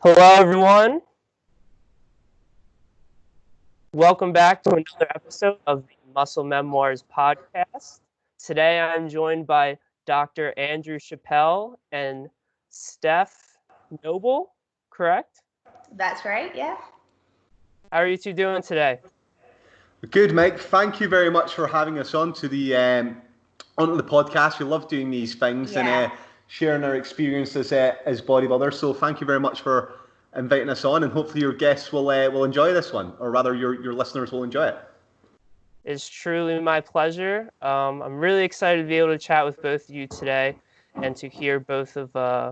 Hello, everyone. Welcome back to another episode of the Muscle Memoirs podcast. Today, I'm joined by Dr. Andrew Chappell and Steff Noble, correct? That's right, yeah. How are you two doing today? Good, Mike. Thank you very much for having us onto the podcast. We love doing these things and sharing our experiences as bodybuilders. So thank you very much for inviting us on, and hopefully your guests will enjoy this one, or rather your listeners will enjoy it. It's truly my pleasure. I'm really excited to be able to chat with both of you today and to hear both of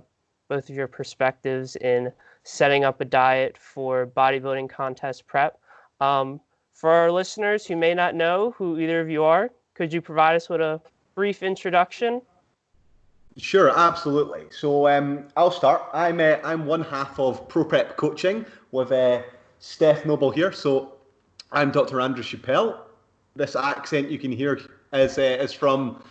your perspectives in setting up a diet for bodybuilding contest prep. For our listeners who may not know who either of you are, could you provide us with a brief introduction? Sure, absolutely. So I'll start. I'm one half of Pro Prep Coaching with Steff Noble here. So I'm Dr. Andrew Chappell. This accent you can hear is from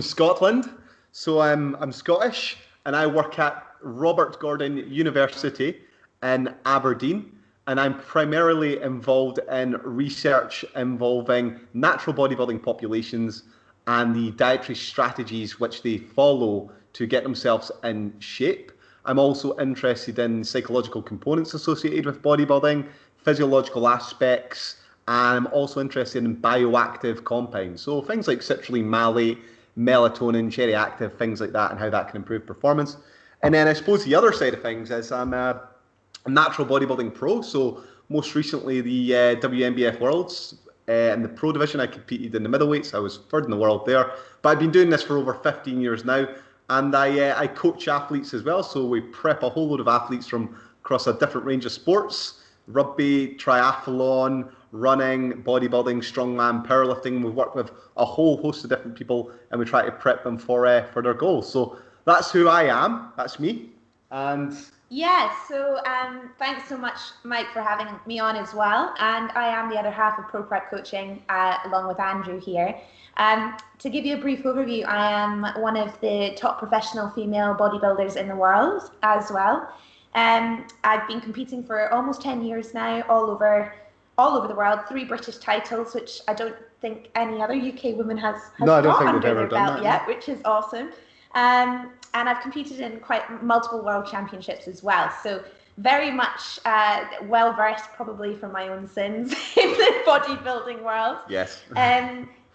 Scotland. So I'm Scottish, and I work at Robert Gordon University in Aberdeen. And I'm primarily involved in research involving natural bodybuilding populations and the dietary strategies which they follow to get themselves in shape. I'm also interested in psychological components associated with bodybuilding, physiological aspects, and I'm also interested in bioactive compounds. So things like citrulline malate, melatonin, cherry active, things like that, and how that can improve performance. And then I suppose the other side of things is I'm a natural bodybuilding pro. So most recently the WNBF Worlds. In the pro division, I competed in the middleweights. I was third in the world there. But I've been doing this for over 15 years now. And I coach athletes as well. So we prep a whole load of athletes from across a different range of sports. Rugby, triathlon, running, bodybuilding, strongman, powerlifting. We work with a whole host of different people and we try to prep them for their goals. So that's who I am. That's me. And yeah, so thanks so much, Mike, for having me on as well. And I am the other half of Pro Prep Coaching, along with Andrew here. To give you a brief overview, I am one of the top professional female bodybuilders in the world as well. I've been competing for almost 10 years now, all over the world. 3 British titles, which I don't think any other UK woman has got under their belt yet, which is awesome. And I've competed in quite multiple world championships as well. So very much well versed, probably for my own sins, in the bodybuilding world. Yes.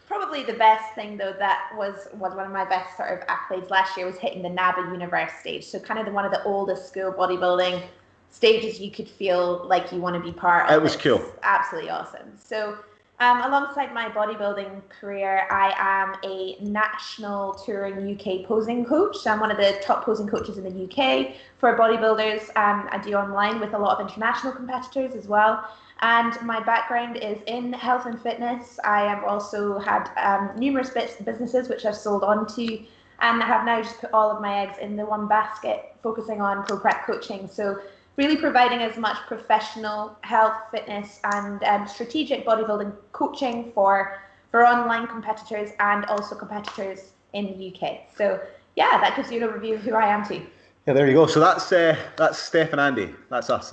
Probably the best thing though that was one of my best sort of accolades last year was hitting the NABBA Universe stage. So kind of one of the oldest school bodybuilding stages you could feel like you want to be part of. It was cool. Absolutely awesome. So alongside my bodybuilding career, I am a national touring UK posing coach. So I'm one of the top posing coaches in the UK for bodybuilders. I do online with a lot of international competitors as well. And my background is in health and fitness. I have also had numerous businesses which I've sold on to, and I have now just put all of my eggs in the one basket, focusing on pro prep coaching. So really providing as much professional health, fitness, and strategic bodybuilding coaching for online competitors and also competitors in the UK. So yeah, that gives you an overview of who I am too. Yeah, there you go. So that's Steff and Andy. That's us.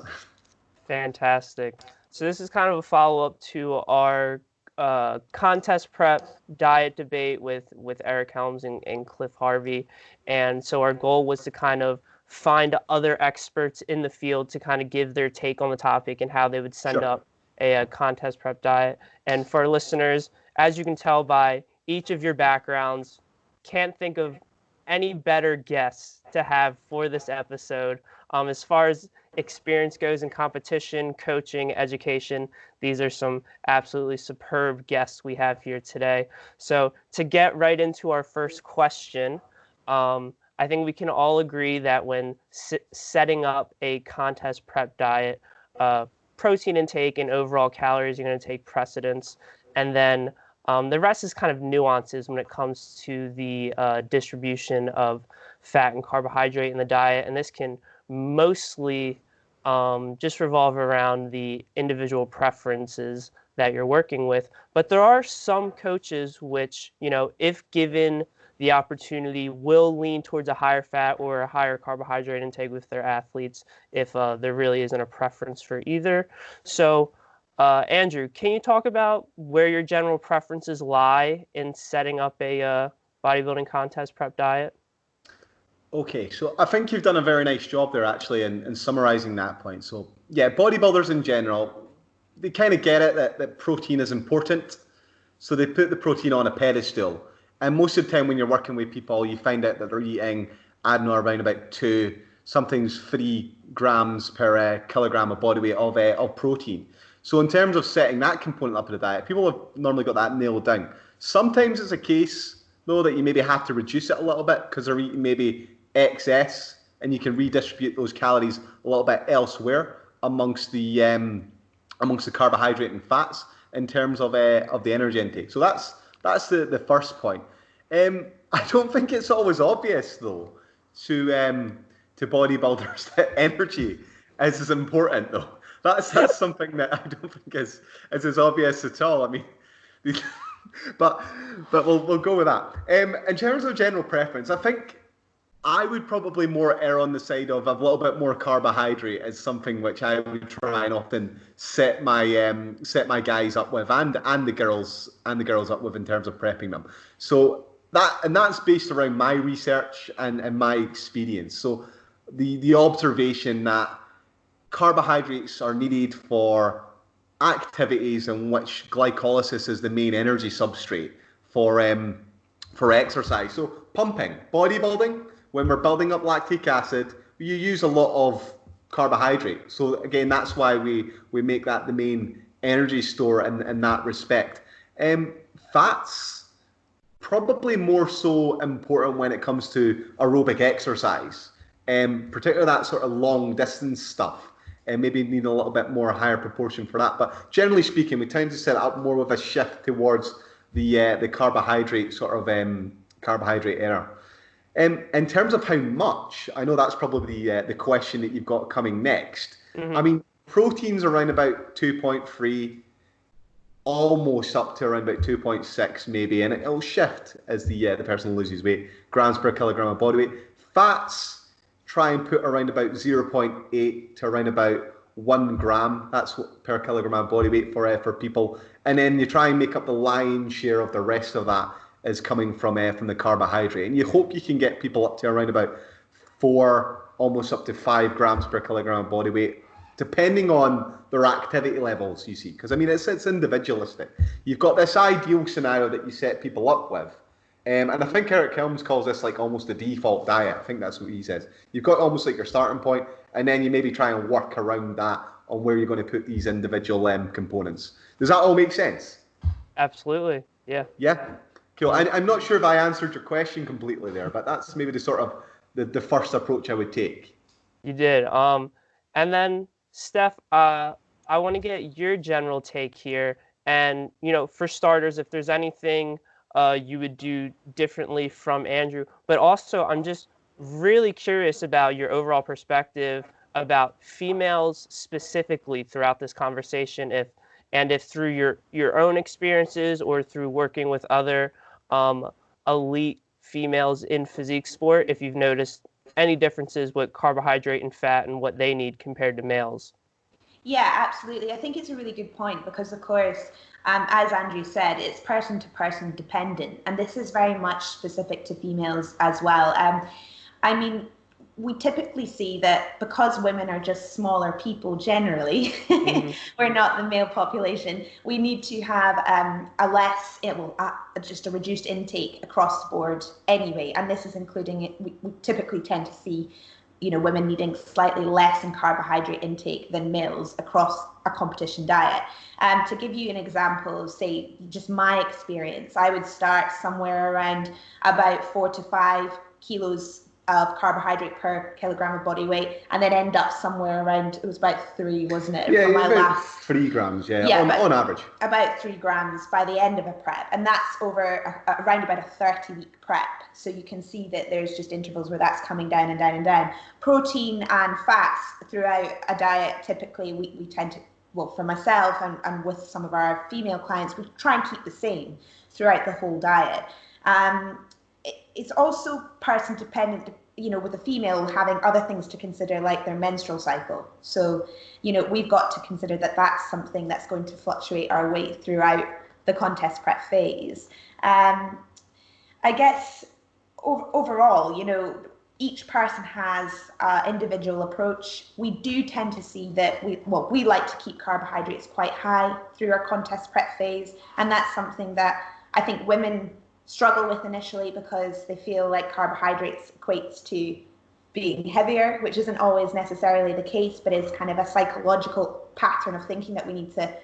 Fantastic. So this is kind of a follow-up to our contest prep diet debate with Eric Helms and Cliff Harvey. And so our goal was to kind of find other experts in the field to kind of give their take on the topic and how they would send up a contest prep diet. And for our listeners, as you can tell by each of your backgrounds, can't think of any better guests to have for this episode. As far as experience goes in competition, coaching, education, these are some absolutely superb guests we have here today. So to get right into our first question, I think we can all agree that when setting up a contest prep diet, protein intake and overall calories are going to take precedence. And then the rest is kind of nuances when it comes to the distribution of fat and carbohydrate in the diet. And this can mostly just revolve around the individual preferences that you're working with. But there are some coaches which, if given the opportunity will lean towards a higher fat or a higher carbohydrate intake with their athletes if there really isn't a preference for either. So, Andrew, can you talk about where your general preferences lie in setting up a bodybuilding contest prep diet? Okay, so I think you've done a very nice job there actually in summarizing that point. So yeah, bodybuilders in general, they kind of get it that protein is important. So they put the protein on a pedestal. And most of the time when you're working with people, you find out that they're eating, I don't know, around about 2, sometimes 3 grams per kilogram of body weight of protein. So in terms of setting that component up in the diet, people have normally got that nailed down. Sometimes it's a case, though, that you maybe have to reduce it a little bit because they're eating maybe excess, and you can redistribute those calories a little bit elsewhere amongst the carbohydrate and fats in terms of the energy intake. So that's the first point. I don't think it's always obvious though to bodybuilders that energy is as important though. That's something that I don't think is as obvious at all. I mean, but we'll go with that. In terms of general preference, I think I would probably more err on the side of a little bit more carbohydrate as something which I would try and often set my guys up with and the girls up with in terms of prepping them. So that's based around my research and my experience. So the observation that carbohydrates are needed for activities in which glycolysis is the main energy substrate for exercise. So pumping, bodybuilding, when we're building up lactic acid, you use a lot of carbohydrate. So again, that's why we make that the main energy store in that respect. Fats, probably more so important when it comes to aerobic exercise, particularly that sort of long distance stuff. And maybe need a little bit more higher proportion for that. But generally speaking, we tend to set it up more with a shift towards the carbohydrate sort of carbohydrate era. In terms of how much, I know that's probably the question that you've got coming next. Mm-hmm. I mean, protein's around about 2.3, almost up to around about 2.6 maybe, and it'll shift as the person loses weight, grams per kilogram of body weight. Fats, try and put around about 0.8 to around about 1 gram. That's what, per kilogram of body weight for people. And then you try and make up the lion's share of the rest of that is coming from the carbohydrate. And you hope you can get people up to around about 4, almost up to 5 grams per kilogram of body weight, depending on their activity levels, you see. Because, I mean, it's individualistic. You've got this ideal scenario that you set people up with. And I think Eric Helms calls this like almost a default diet. I think that's what he says. You've got almost like your starting point, and then you maybe try and work around that on where you're going to put these individual components. Does that all make sense? Absolutely. Yeah. Yeah. Cool. I'm not sure if I answered your question completely there, but that's maybe the sort of the first approach I would take. You did. And then Steff, I want to get your general take here. And, for starters, if there's anything you would do differently from Andrew, but also I'm just really curious about your overall perspective about females specifically throughout this conversation, if through your own experiences or through working with other elite females in physique sport, if you've noticed any differences with carbohydrate and fat and what they need compared to males. Yeah, absolutely. I think it's a really good point because, of course, as Andrew said, it's person to person dependent, and this is very much specific to females as well. I mean, we typically see that because women are just smaller people generally, mm-hmm. we're not the male population, we need to have just a reduced intake across the board anyway, and this is including, we typically tend to see women needing slightly less in carbohydrate intake than males across a competition diet. To give you an example, say just my experience, I would start somewhere around about 4 to 5 kilos of carbohydrate per kilogram of body weight, and then end up somewhere around, it was about 3, wasn't it? Yeah, my last 3 grams, on average. About 3 grams by the end of a prep, and that's over around about a 30-week prep. So you can see that there's just intervals where that's coming down and down and down. Protein and fats throughout a diet, typically we tend to, well, for myself and with some of our female clients, we try and keep the same throughout the whole diet. it's also person dependent, you know, with a female having other things to consider, like their menstrual cycle. So, you know, we've got to consider that that's something that's going to fluctuate our weight throughout the contest prep phase. I guess overall, you know, each person has an individual approach. We do tend to see that we like to keep carbohydrates quite high through our contest prep phase. And that's something that I think women struggle with initially, because they feel like carbohydrates equates to being heavier, which isn't always necessarily the case, but is kind of a psychological pattern of thinking that we need to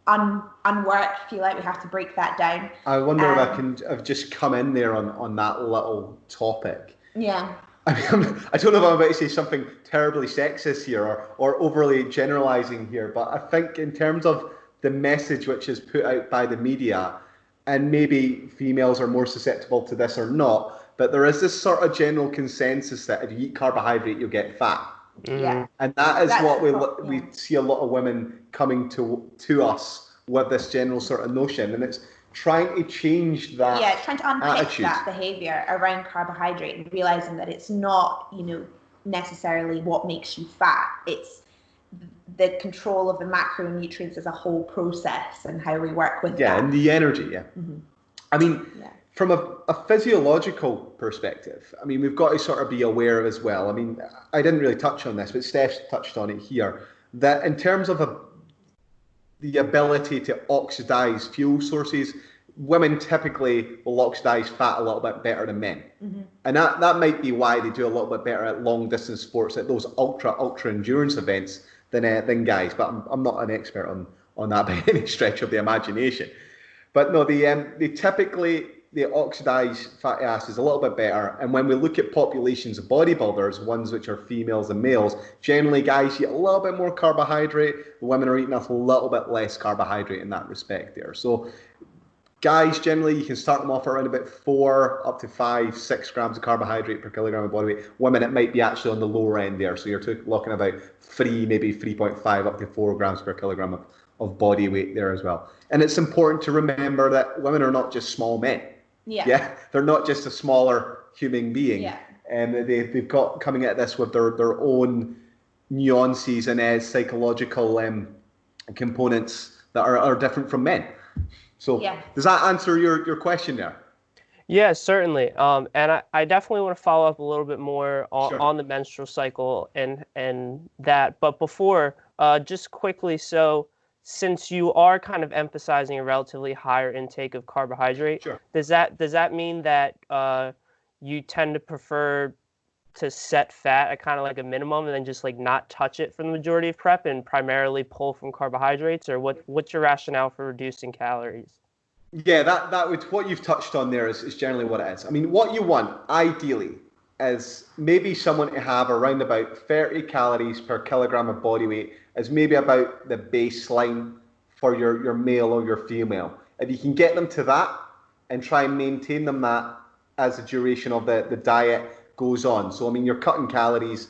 unwork, if you like. We have to break that down. I wonder if I can have just come in there on that little topic. Yeah. I mean, I don't know if I'm about to say something terribly sexist here or overly generalizing here, but I think in terms of the message which is put out by the media, and maybe females are more susceptible to this or not, but there is this sort of general consensus that if you eat carbohydrate, you'll get fat. Yeah. And that's what we see a lot of women coming to us with this general sort of notion, and it's trying to change that. Yeah, it's trying to unpick attitude. that behavior around carbohydrate and realizing that it's not, you know, necessarily what makes you fat. It's the control of the macronutrients as a whole process and how we work with that. Yeah, and the energy, yeah. Mm-hmm. I mean, from a physiological perspective, I mean, we've got to sort of be aware of as well. I mean, I didn't really touch on this, but Steph's touched on it here, that in terms of the ability to oxidize fuel sources, women typically will oxidize fat a little bit better than men. Mm-hmm. And that might be why they do a little bit better at long distance sports, at those ultra endurance events than guys. But I'm not an expert on that by any stretch of the imagination. But no, they typically oxidize fatty acids a little bit better. And when we look at populations of bodybuilders, ones which are females and males, generally guys eat a little bit more carbohydrate. Women are eating a little bit less carbohydrate in that respect there. So guys, generally, you can start them off around about 4 up to 5, 6 grams of carbohydrate per kilogram of body weight. Women, it might be actually on the lower end there. So you're looking about 3, maybe 3.5 up to 4 grams per kilogram of body weight there as well. And it's important to remember that women are not just small men. Yeah, they're not just a smaller human being. Yeah. And they've got coming at this with their own nuances and psychological components that are different from men. So does that answer your question there? Yeah, certainly. And I definitely want to follow up a little bit more on the menstrual cycle and that. But before, just quickly, so since you are kind of emphasizing a relatively higher intake of carbohydrate, does that mean that you tend to prefer to set fat at kind of like a minimum and then just like not touch it for the majority of prep and primarily pull from carbohydrates? Or what's your rationale for reducing calories? Yeah, that would, what you've touched on there is generally what it is. I mean, what you want ideally is maybe someone to have around about 30 calories per kilogram of body weight as maybe about the baseline for your male or your female. If you can get them to that and try and maintain them that as the duration of the diet goes on. So, I mean, you're cutting calories,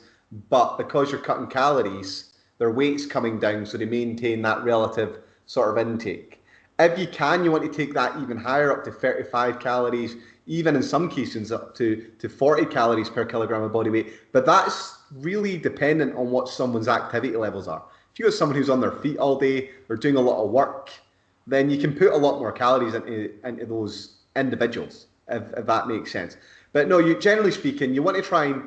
but because you're cutting calories, their weight's coming down, so they maintain that relative sort of intake. If you can, you want to take that even higher, up to 35 calories, even in some cases up to 40 calories per kilogram of body weight. But that's really dependent on what someone's activity levels are. If you got someone who's on their feet all day, or doing a lot of work, then you can put a lot more calories into those individuals, if that makes sense. But no, generally speaking, you want to try and,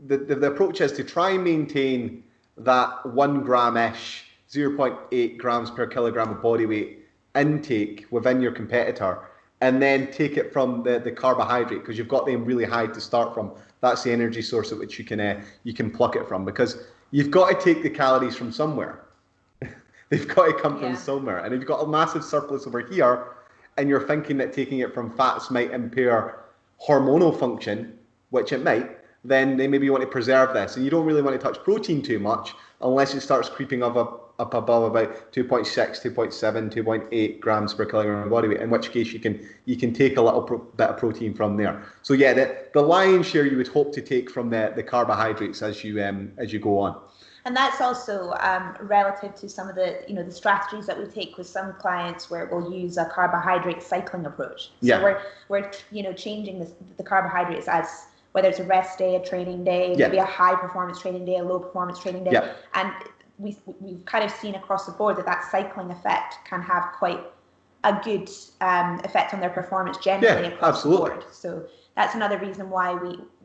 the approach is to try and maintain that 1 gram-ish, 0.8 grams per kilogram of body weight intake within your competitor, and then take it from the carbohydrate, because you've got them really high to start from. That's the energy source at which you can pluck it from, because you've got to take the calories from somewhere. They've got to come from somewhere. And if you've got a massive surplus over here, and you're thinking that taking it from fats might impair hormonal function, which it might, then they maybe want to preserve this. And you don't really want to touch protein too much unless it starts creeping up above about 2.6, 2.7, 2.8 grams per kilogram of body weight, in which case you can take a little bit of protein from there. So yeah, the lion's share you would hope to take from the carbohydrates as you go on. And that's also relative to some of the, the strategies that we take with some clients where we'll use a carbohydrate cycling approach. So we're changing the carbohydrates as whether it's a rest day, a training day, maybe a high performance training day, a low performance training day. And we've kind of seen across the board that cycling effect can have quite a good effect on their performance generally across the board. So that's another reason why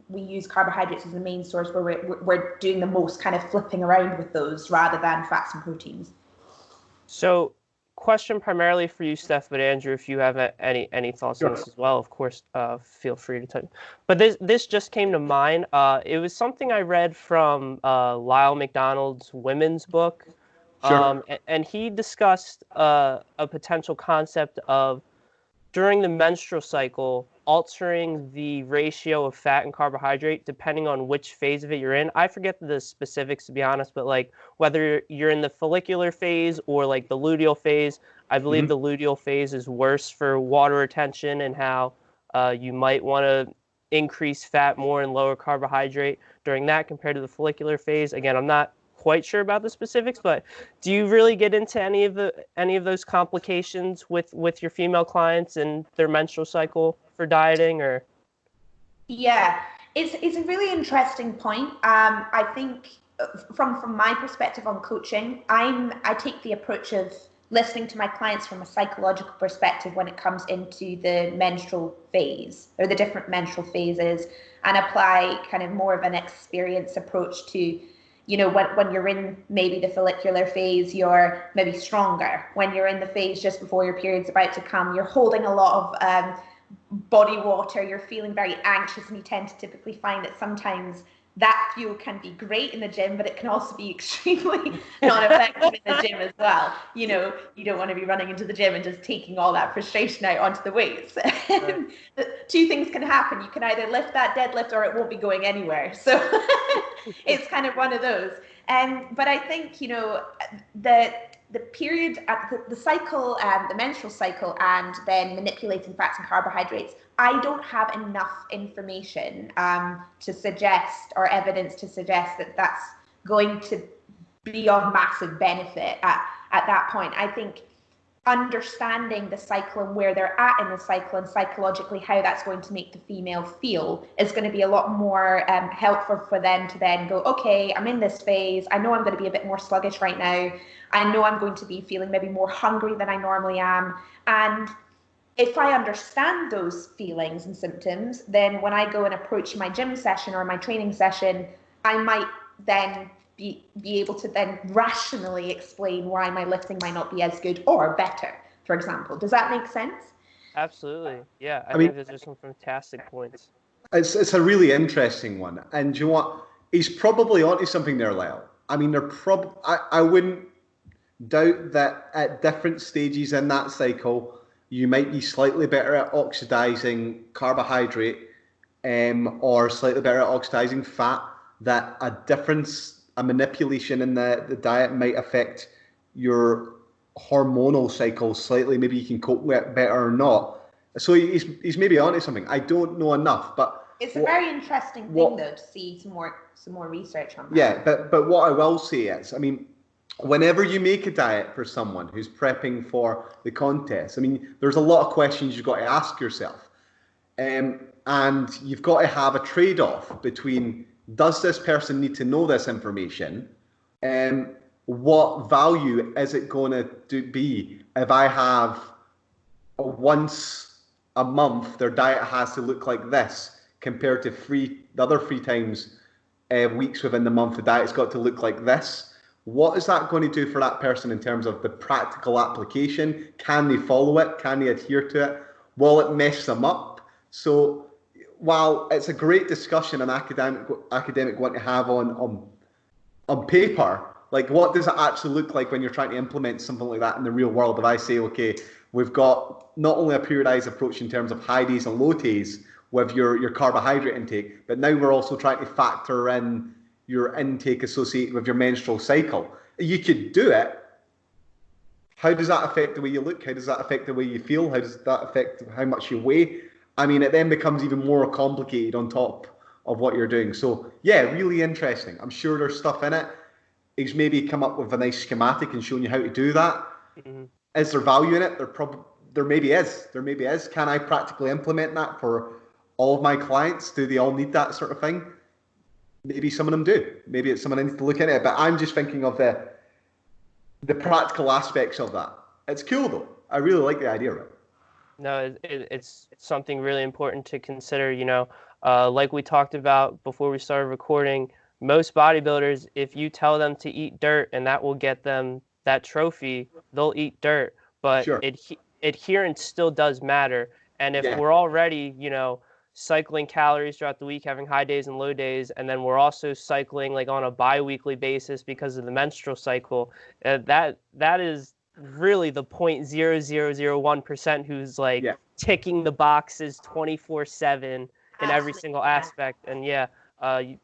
we use carbohydrates as the main source, where we're doing the most kind of flipping around with those rather than fats and proteins. So, question primarily for you, Steff, but Andrew, if you have any thoughts on this as well, of course, feel free to touch. But this just came to mind. It was something I read from Lyle McDonald's women's book. And he discussed a potential concept of, during the menstrual cycle, altering the ratio of fat and carbohydrate depending on which phase of it you're in. I forget the specifics, to be honest, but like whether you're in the follicular phase or like the luteal phase. I believe the luteal phase is worse for water retention, and how you might want to increase fat more and lower carbohydrate during that compared to the follicular phase. Again, I'm not quite sure about the specifics, but do you really get into any of those complications with your female clients and their menstrual cycle for dieting? Or it's a really interesting point. I think from my perspective on coaching, I take the approach of listening to my clients from a psychological perspective when it comes into the menstrual phase or the different menstrual phases, and apply kind of more of an experience approach to, when you're in maybe the follicular phase, you're maybe stronger. When you're in the phase just before your period's about to come, you're holding a lot of body water, you're feeling very anxious, and you tend to typically find that sometimes that fuel can be great in the gym, but it can also be extremely not effective in the gym as well. You don't want to be running into the gym and just taking all that frustration out onto the weights. Right. Two things can happen. You can either lift that deadlift or it won't be going anywhere. So it's kind of one of those. But I think, the period, the cycle, the menstrual cycle, and then manipulating fats and carbohydrates, I don't have enough information to suggest, or evidence to suggest, that that's going to be of massive benefit at that point. I think understanding the cycle and where they're at in the cycle, and psychologically how that's going to make the female feel, is going to be a lot more helpful for them to then go, okay, I'm in this phase. I know I'm going to be a bit more sluggish right now. I know I'm going to be feeling maybe more hungry than I normally am. And if I understand those feelings and symptoms, then when I go and approach my gym session or my training session, I might then be able to then rationally explain why my lifting might not be as good or better, for example. Does that make sense? Absolutely. Yeah, I think those are some fantastic points. It's a really interesting one. And you know what? He's probably onto something there, Lyle. I mean, I wouldn't doubt that at different stages in that cycle, you might be slightly better at oxidizing carbohydrate or slightly better at oxidizing fat, that a manipulation in the diet might affect your hormonal cycle slightly. Maybe you can cope with it better or not. So he's maybe onto something. I don't know enough, but it's a very interesting thing though to see some more research on that. Yeah, but what I will say is, I mean, whenever you make a diet for someone who's prepping for the contest, I mean, there's a lot of questions you've got to ask yourself. And you've got to have a trade-off between, does this person need to know this information? What value is it going to be if I have once a month their diet has to look like this, compared to the other 3 times weeks within the month the diet's got to look like this? What is that going to do for that person in terms of the practical application? Can they follow it? Can they adhere to it? Will it mess them up? So while it's a great discussion, an academic one to have on paper, like, what does it actually look like when you're trying to implement something like that in the real world? If I say, okay, we've got not only a periodized approach in terms of high days and low days with your carbohydrate intake, but now we're also trying to factor in your intake associated with your menstrual cycle. You could do it. How does that affect the way you look? How does that affect the way you feel? How does that affect how much you weigh? I mean, it then becomes even more complicated on top of what you're doing. So yeah, really interesting. I'm sure there's stuff in it. he's maybe come up with a nice schematic and shown you how to do that. Mm-hmm. Is there value in it? There maybe is. There maybe is. Can I practically implement that for all of my clients? Do they all need that sort of thing? Maybe some of them do. Maybe it's someone I need to look into it. But I'm just thinking of the practical aspects of that. It's cool though. I really like the idea of it. No, it's something really important to consider. Like we talked about before we started recording, most bodybuilders, if you tell them to eat dirt and that will get them that trophy, they'll eat dirt. But Sure. Adherence still does matter. And if we're already, cycling calories throughout the week, having high days and low days, and then we're also cycling like on a bi-weekly basis because of the menstrual cycle, that is really the 0.0001% who's like ticking the boxes 24/7 in every single aspect. And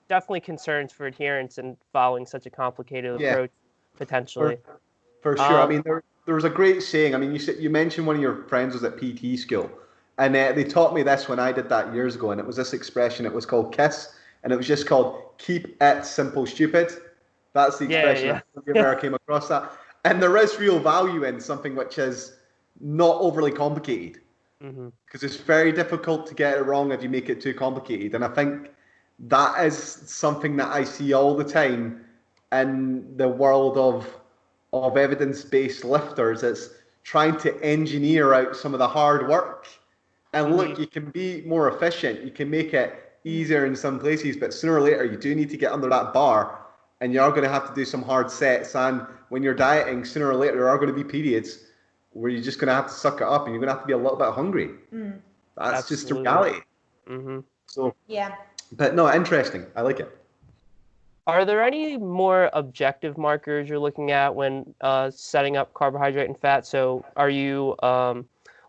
definitely concerns for adherence and following such a complicated approach potentially. For sure. I mean, there was a great saying. I mean, you mentioned one of your friends was at PT school, and they taught me this when I did that years ago, and it was this expression. It was called KISS, and it was just called "keep it simple, stupid." That's the expression. Yeah. I never came across that. And there is real value in something which is not overly complicated, because it's very difficult to get it wrong if you make it too complicated. And I think that is something that I see all the time in the world of evidence-based lifters. It's trying to engineer out some of the hard work. And look, you can be more efficient. You can make it easier in some places, but sooner or later you do need to get under that bar, and you are going to have to do some hard sets. And when you're dieting, sooner or later there are going to be periods where you're just going to have to suck it up, and you're going to have to be a little bit hungry. That's just the reality. So but no, interesting. I like it. Are there any more objective markers you're looking at when setting up carbohydrate and fat? So are you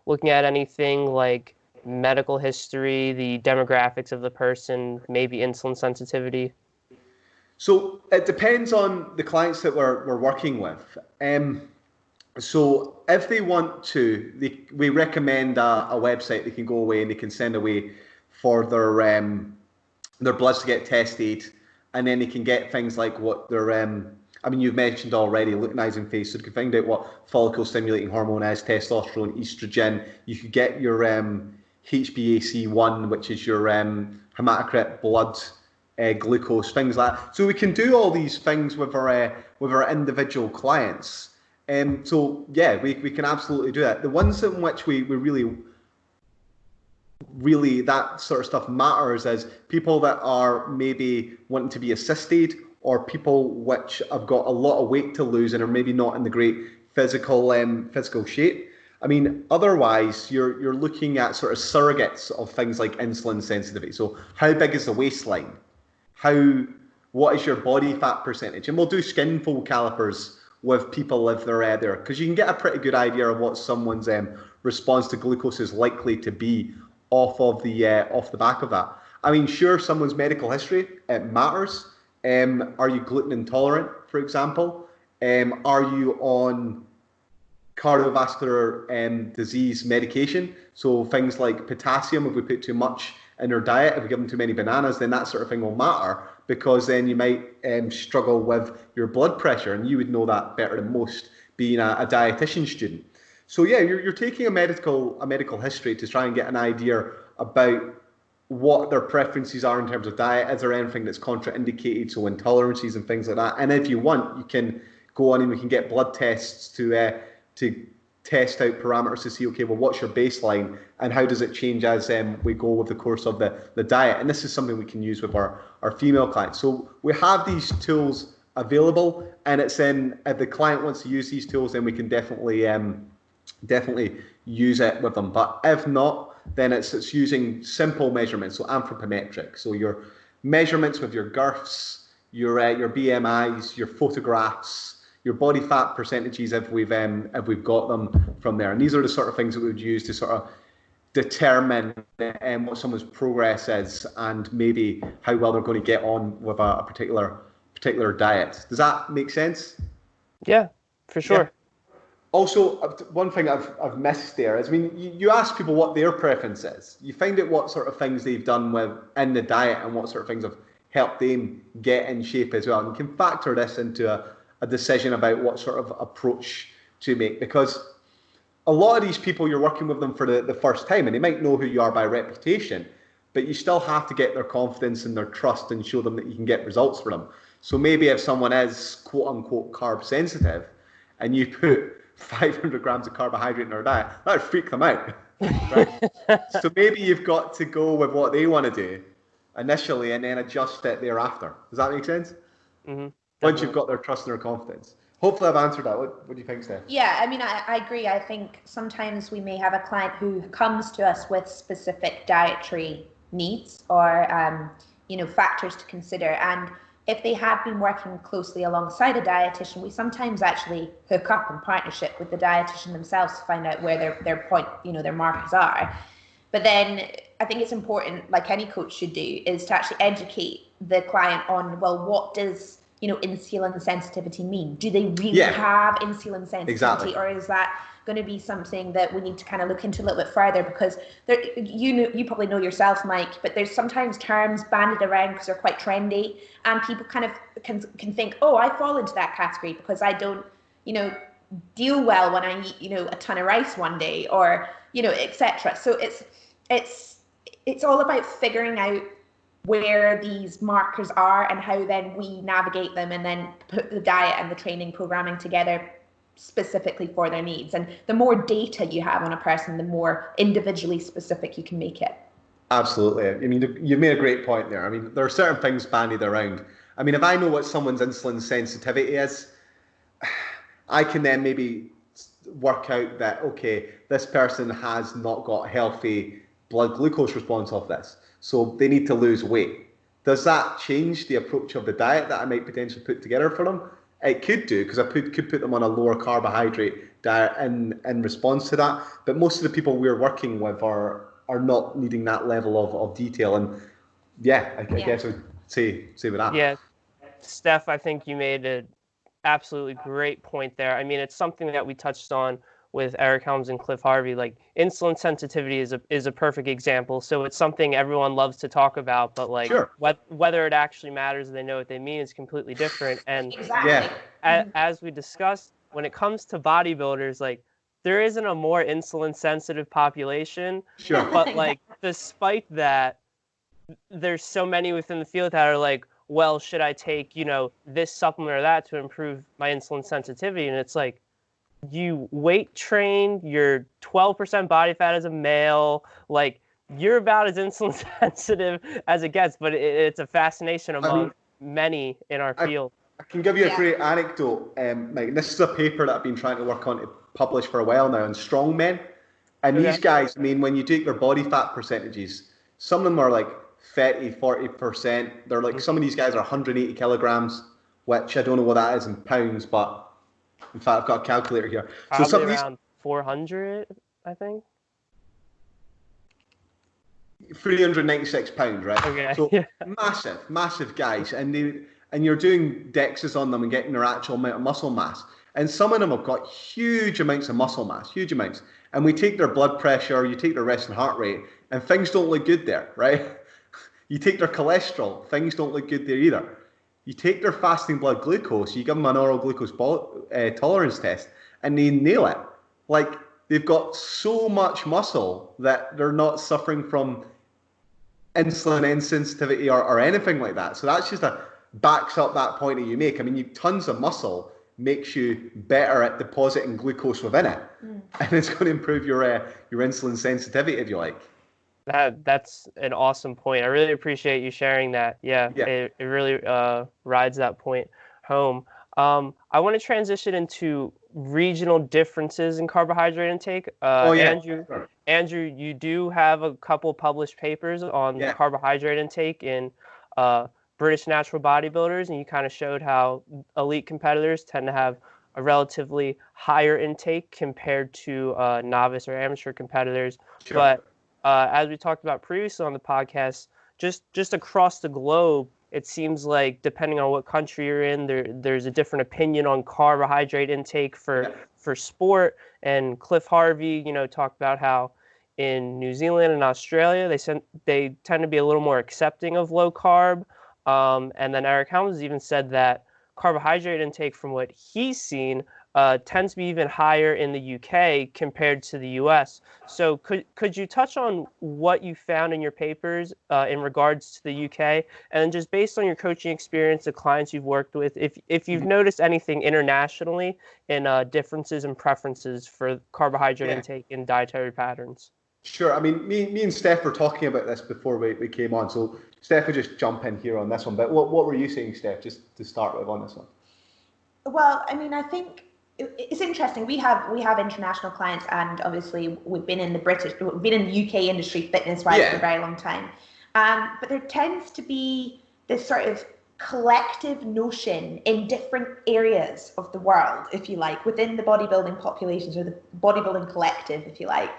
looking at anything like medical history, the demographics of the person, maybe insulin sensitivity? So it depends on the clients that we're working with. So if they want to, we recommend a website they can go away and they can send away for their bloods to get tested, and then they can get things like what their I mean, you've mentioned already luteinizing phase, so you can find out what follicle stimulating hormone is, testosterone, estrogen. You could get your HbAC1, which is your hematocrit blood, glucose, things like that. So we can do all these things with our individual clients. So yeah, we can absolutely do that. The ones in which we really that sort of stuff matters is people that are maybe wanting to be assisted, or people which have got a lot of weight to lose and are maybe not in the great physical shape. I mean, otherwise you're looking at sort of surrogates of things like insulin sensitivity. So how big is the waistline? What is your body fat percentage? And we'll do skin fold calipers with people if they're there, because you can get a pretty good idea of what someone's response to glucose is likely to be off the back of that. I mean, sure, someone's medical history, it matters. Are you gluten intolerant, for example? Are you on cardiovascular disease medication? So things like potassium, if we put too much in our diet, if we give them too many bananas, then that sort of thing will matter, because then you might struggle with your blood pressure, and you would know that better than most, being a dietitian student. So yeah, you're taking a medical history to try and get an idea about what their preferences are in terms of diet. Is there anything that's contraindicated, so intolerances and things like that? And if you want, you can go on and we can get blood tests to test out parameters to see, okay, well, what's your baseline and how does it change as we go with the course of the diet? And this is something we can use with our female clients. So we have these tools available, and it's if the client wants to use these tools, then we can definitely use it with them. But if not, then it's using simple measurements, so anthropometric. So your measurements with your girths, your BMIs, your photographs, your body fat percentages, if we've got them from there. And these are the sort of things that we would use to sort of determine what someone's progress is, and maybe how well they're going to get on with a particular diet. Does that make sense? Yeah, for sure. Yeah. Also, one thing I've missed there is, I mean, you ask people what their preference is. You find out what sort of things they've done in the diet and what sort of things have help them get in shape as well. And you can factor this into a decision about what sort of approach to make, because a lot of these people, you're working with them for the first time, and they might know who you are by reputation, but you still have to get their confidence and their trust and show them that you can get results for them. So maybe if someone is quote unquote carb sensitive and you put 500 grams of carbohydrate in their diet, that would freak them out. Right? So maybe you've got to go with what they want to do initially and then adjust it thereafter. Does that make sense? Mm-hmm. Once you've got their trust and their confidence. Hopefully I've answered that. What do you think, Steph? Yeah, I mean, I agree. I think sometimes we may have a client who comes to us with specific dietary needs or, factors to consider. And if they have been working closely alongside a dietitian, we sometimes actually hook up in partnership with the dietitian themselves to find out where their markers are. But then I think it's important, like any coach should do, is to actually educate the client on, well, what does insulin sensitivity mean? Do they really have insulin sensitivity? Exactly. Or is that going to be something that we need to kind of look into a little bit further? Because there, you probably know yourself, Mike, but there's sometimes terms bandied around because they're quite trendy, and people kind of can think, oh, I fall into that category because I don't, deal well when I eat, a ton of rice one day, or, etc. So it's all about figuring out where these markers are and how then we navigate them and then put the diet and the training programming together specifically for their needs. And the more data you have on a person, the more individually specific you can make it. Absolutely. I mean, you've made a great point there. I mean, there are certain things bandied around. I mean, if I know what someone's insulin sensitivity is, I can then maybe work out that, okay, this person has not got healthy blood glucose response off this, so they need to lose weight. Does that change the approach of the diet that I might potentially put together for them? It could do, because I could put them on a lower carbohydrate diet in response to that. But most of the people we're working with are not needing that level of detail. And I guess I would say with that. Yeah, Steph, I think you made an absolutely great point there. I mean, it's something that we touched on with Eric Helms and Cliff Harvey. Like, insulin sensitivity is a perfect example. So it's something everyone loves to talk about, but like whether it actually matters and they know what they mean is completely different. And exactly. As we discussed, when it comes to bodybuilders, like, there isn't a more insulin sensitive population. Sure. But like, despite that, there's so many within the field that are like, well, should I take, this supplement or that to improve my insulin sensitivity? And it's like, you weight train, you're 12% body fat as a male, like, you're about as insulin sensitive as it gets, but it's a fascination among many in our field. I can give you a great anecdote, Mike. This is a paper that I've been trying to work on to publish for a while now on strongmen. And these guys, I mean, when you take their body fat percentages, some of them are like 30, 40%. They're like, some of these guys are 180 kilograms, which I don't know what that is in pounds, but in fact, I've got a calculator here. Probably so some around 400, I think. 396 pounds, right? Okay. So massive guys, and you're doing DEXs on them and getting their actual amount of muscle mass. And some of them have got huge amounts of muscle mass, huge amounts. And we take their blood pressure, you take their resting heart rate, and things don't look good there, right? You take their cholesterol, things don't look good there either. You take their fasting blood glucose, you give them an oral glucose tolerance test, and they nail it. Like, they've got so much muscle that they're not suffering from insulin insensitivity or anything like that. So that's just backs up that point that you make. I mean, tons of muscle makes you better at depositing glucose within it, and it's going to improve your insulin sensitivity, if you like. That's an awesome point. I really appreciate you sharing that. It really rides that point home. I want to transition into regional differences in carbohydrate intake. Andrew, you do have a couple published papers on carbohydrate intake in British natural bodybuilders, and you kind of showed how elite competitors tend to have a relatively higher intake compared to novice or amateur competitors. Sure. But as we talked about previously on the podcast, just across the globe, it seems like depending on what country you're in, there's a different opinion on carbohydrate intake for sport. And Cliff Harvey, talked about how in New Zealand and Australia, they tend to be a little more accepting of low carb. And then Eric Helms even said that carbohydrate intake, from what he's seen, tends to be even higher in the UK compared to the US. So could you touch on what you found in your papers in regards to the UK, and just based on your coaching experience, the clients you've worked with, if you've noticed anything internationally in differences and preferences for carbohydrate intake and dietary patterns? Sure. I mean, me and Steph were talking about this before we came on, so Steph will just jump in here on this one. But what were you saying, Steph, just to start with on this one? Well, I mean, I think it's interesting. We have international clients, and obviously we've been in the UK industry fitness-wise for a very long time. But there tends to be this sort of collective notion in different areas of the world, if you like, within the bodybuilding populations or the bodybuilding collective, if you like,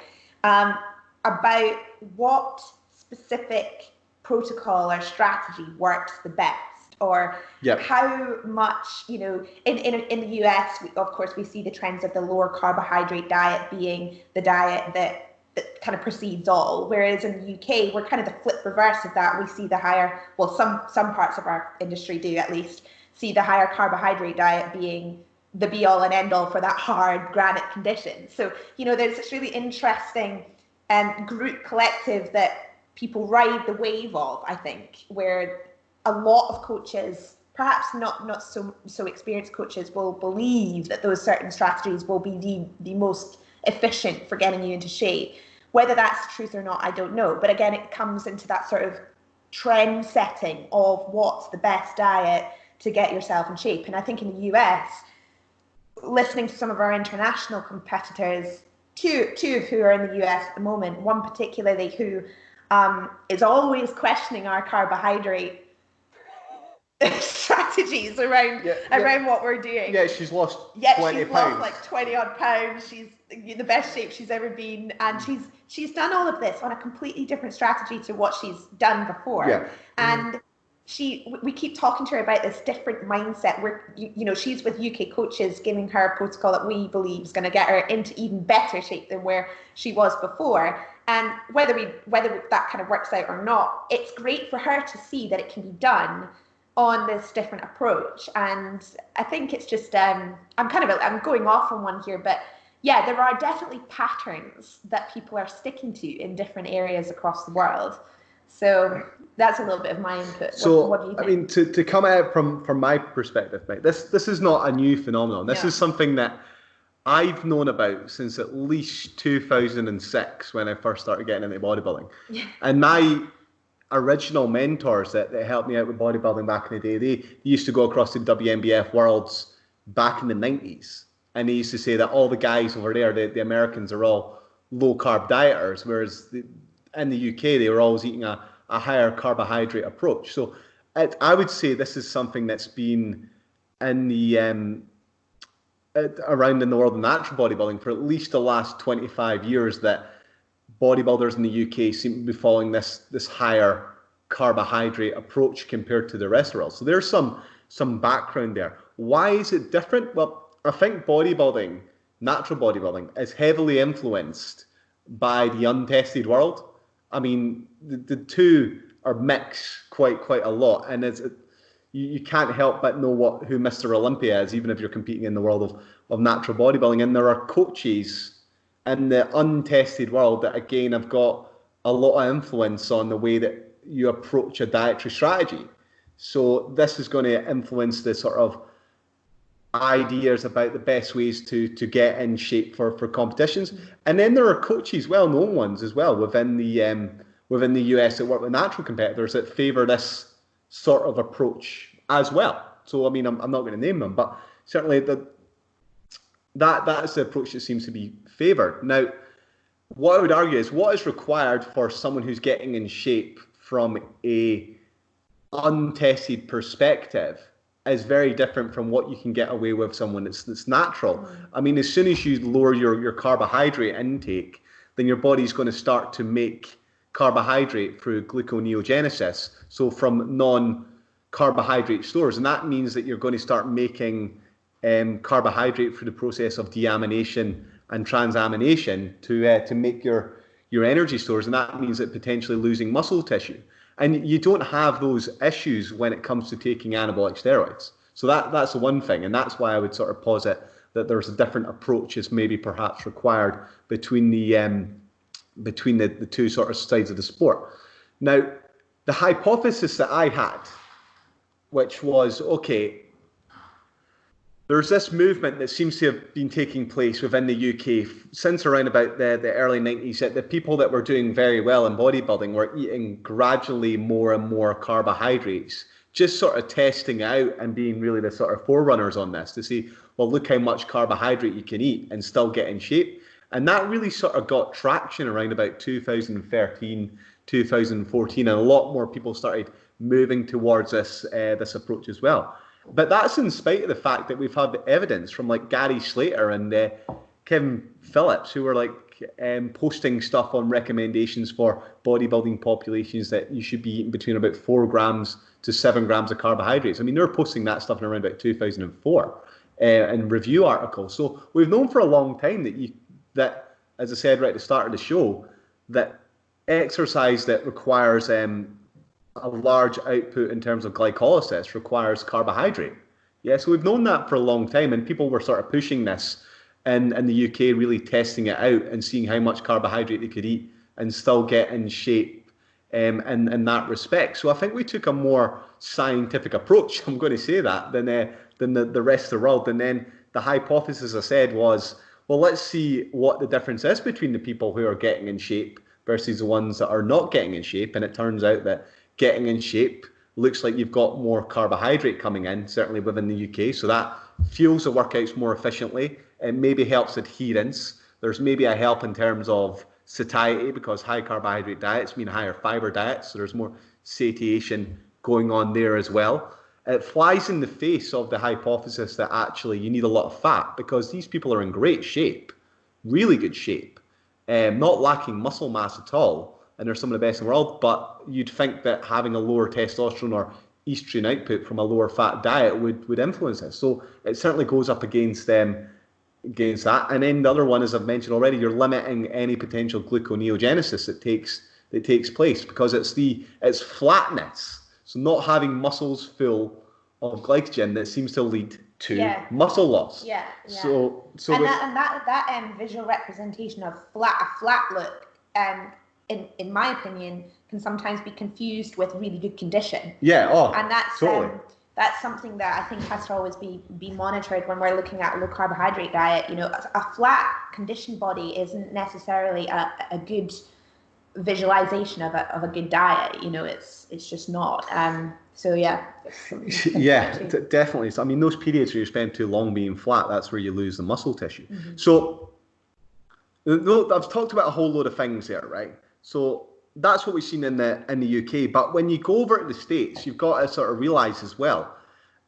about what specific protocol or strategy works the best, or how much, in the US, of course, we see the trends of the lower carbohydrate diet being the diet that kind of precedes all, whereas in the UK, we're kind of the flip reverse of that. We see the higher, well, some parts of our industry do at least, see the higher carbohydrate diet being the be all and end all for that hard granite condition. So, there's this really interesting group collective that people ride the wave of, I think, where a lot of coaches, perhaps not so experienced coaches, will believe that those certain strategies will be the most efficient for getting you into shape. Whether that's the truth or not, I don't know. But again, it comes into that sort of trend setting of what's the best diet to get yourself in shape. And I think in the US, listening to some of our international competitors, two of who are in the US at the moment, one particularly who is always questioning our carbohydrate strategies around what we're doing. Yeah, she's lost 20 pounds. Lost like 20 odd pounds. She's in the best shape she's ever been, and she's done all of this on a completely different strategy to what she's done before. Yeah. And we keep talking to her about this different mindset where, she's with UK coaches giving her a protocol that we believe is going to get her into even better shape than where she was before. And whether that kind of works out or not, it's great for her to see that it can be done on this different approach. And I think it's just, I'm going off on one here, but yeah, there are definitely patterns that people are sticking to in different areas across the world. So that's a little bit of my input. So, what do you think? I mean, to come out from my perspective, mate, this is not a new phenomenon. This is something that I've known about since at least 2006 when I first started getting into bodybuilding. Yeah. And my original mentors that helped me out with bodybuilding back in the day, they used to go across the WNBF Worlds back in the 90s. And they used to say that all the guys over there, the Americans, are all low-carb dieters, whereas in the UK, they were always eating a higher carbohydrate approach. So I would say this is something that's been in the around in the world of natural bodybuilding for at least the last 25 years, that bodybuilders in the UK seem to be following this higher carbohydrate approach compared to the rest of the world. So there's some background there. Why is it different? Well, I think bodybuilding, natural bodybuilding, is heavily influenced by the untested world. I mean, the two are mixed quite a lot, and you can't help but know who Mr. Olympia is, even if you're competing in the world of natural bodybuilding. And there are coaches in the untested world that, again, have got a lot of influence on the way that you approach a dietary strategy. So this is going to influence the sort of ideas about the best ways to get in shape for competitions. Mm-hmm. And then there are coaches, well-known ones as well, within the US that work with natural competitors that favour this sort of approach as well. So, I mean, I'm not going to name them, but certainly that is the approach that seems to be favoured. Now, what I would argue is what is required for someone who's getting in shape from a untested perspective is very different from what you can get away with someone that's natural. Mm-hmm. I mean, as soon as you lower your carbohydrate intake, then your body's going to start to make carbohydrate through gluconeogenesis, so from non-carbohydrate stores. And that means that you're going to start making carbohydrate through the process of deamination and transamination to make your energy stores. And that means that potentially losing muscle tissue. And you don't have those issues when it comes to taking anabolic steroids. So that's the one thing, and that's why I would sort of posit that there's a different approach is maybe perhaps required between the two sort of sides of the sport. Now, the hypothesis that I had, which was, okay, there's this movement that seems to have been taking place within the UK since around about the early 90s, that the people that were doing very well in bodybuilding were eating gradually more and more carbohydrates, just sort of testing out and being really the sort of forerunners on this to see, well, look how much carbohydrate you can eat and still get in shape. And that really sort of got traction around about 2013, 2014, and a lot more people started moving towards this approach as well. But that's in spite of the fact that we've had evidence from like Gary Slater and Kevin Phillips, who were like posting stuff on recommendations for bodybuilding populations that you should be eating between about 4 grams to 7 grams of carbohydrates. I mean, they're posting that stuff in around about 2004 in review articles. So we've known for a long time that, as I said right at the start of the show, that exercise that requires a large output in terms of glycolysis requires carbohydrate. Yeah, so we've known that for a long time, and people were sort of pushing this in the UK, really testing it out and seeing how much carbohydrate they could eat and still get in shape in that respect. So I think we took a more scientific approach, I'm going to say that, than the rest of the world. And then the hypothesis, I said, was, well, let's see what the difference is between the people who are getting in shape versus the ones that are not getting in shape. And it turns out that getting in shape looks like you've got more carbohydrate coming in, certainly within the UK. So that fuels the workouts more efficiently. It maybe helps adherence. There's maybe a help in terms of satiety, because high carbohydrate diets mean higher fiber diets. So there's more satiation going on there as well. It flies in the face of the hypothesis that actually you need a lot of fat, because these people are in great shape, really good shape, not lacking muscle mass at all. And they're some of the best in the world, but you'd think that having a lower testosterone or estrogen output from a lower fat diet would influence this. So it certainly goes up against that. And then the other one, as I've mentioned already, you're limiting any potential gluconeogenesis that takes place, because it's flatness. So not having muscles full of glycogen that seems to lead to muscle loss. Yeah. So that visual representation of a flat look, in my opinion, can sometimes be confused with really good condition. Yeah. Oh, and that's totally. That's something that I think has to always be monitored when we're looking at a low carbohydrate diet. You know, a flat conditioned body isn't necessarily a good visualization of a good diet. You know, it's just not. So yeah. Yeah, definitely. So, I mean, those periods where you spend too long being flat, that's where you lose the muscle tissue. Mm-hmm. So I've talked about a whole load of things there, right? So that's what we've seen in the UK. But when you go over to the States, you've got to sort of realize as well,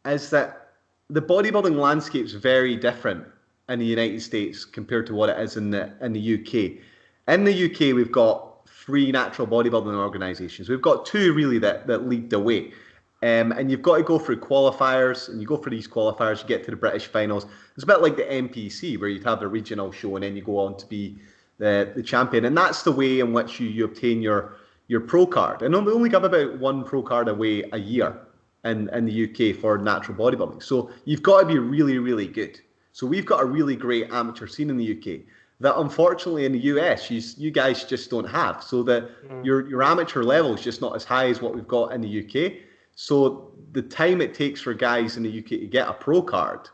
is that the bodybuilding landscape is very different in the United States compared to what it is in the UK. In the UK, we've got 3 natural bodybuilding organisations. We've got 2 really that lead the way. And you've got to go through qualifiers, and you go for these qualifiers, you get to the British finals. It's a bit like the NPC, where you'd have the regional show and then you go on to be the champion. And that's the way in which you obtain your pro card. And we only give about 1 pro card away a year in the UK for natural bodybuilding. So you've got to be really, really good. So we've got a really great amateur scene in the UK that unfortunately in the US, you guys just don't have. So that your amateur level is just not as high as what we've got in the UK. So the time it takes for guys in the UK to get a pro card,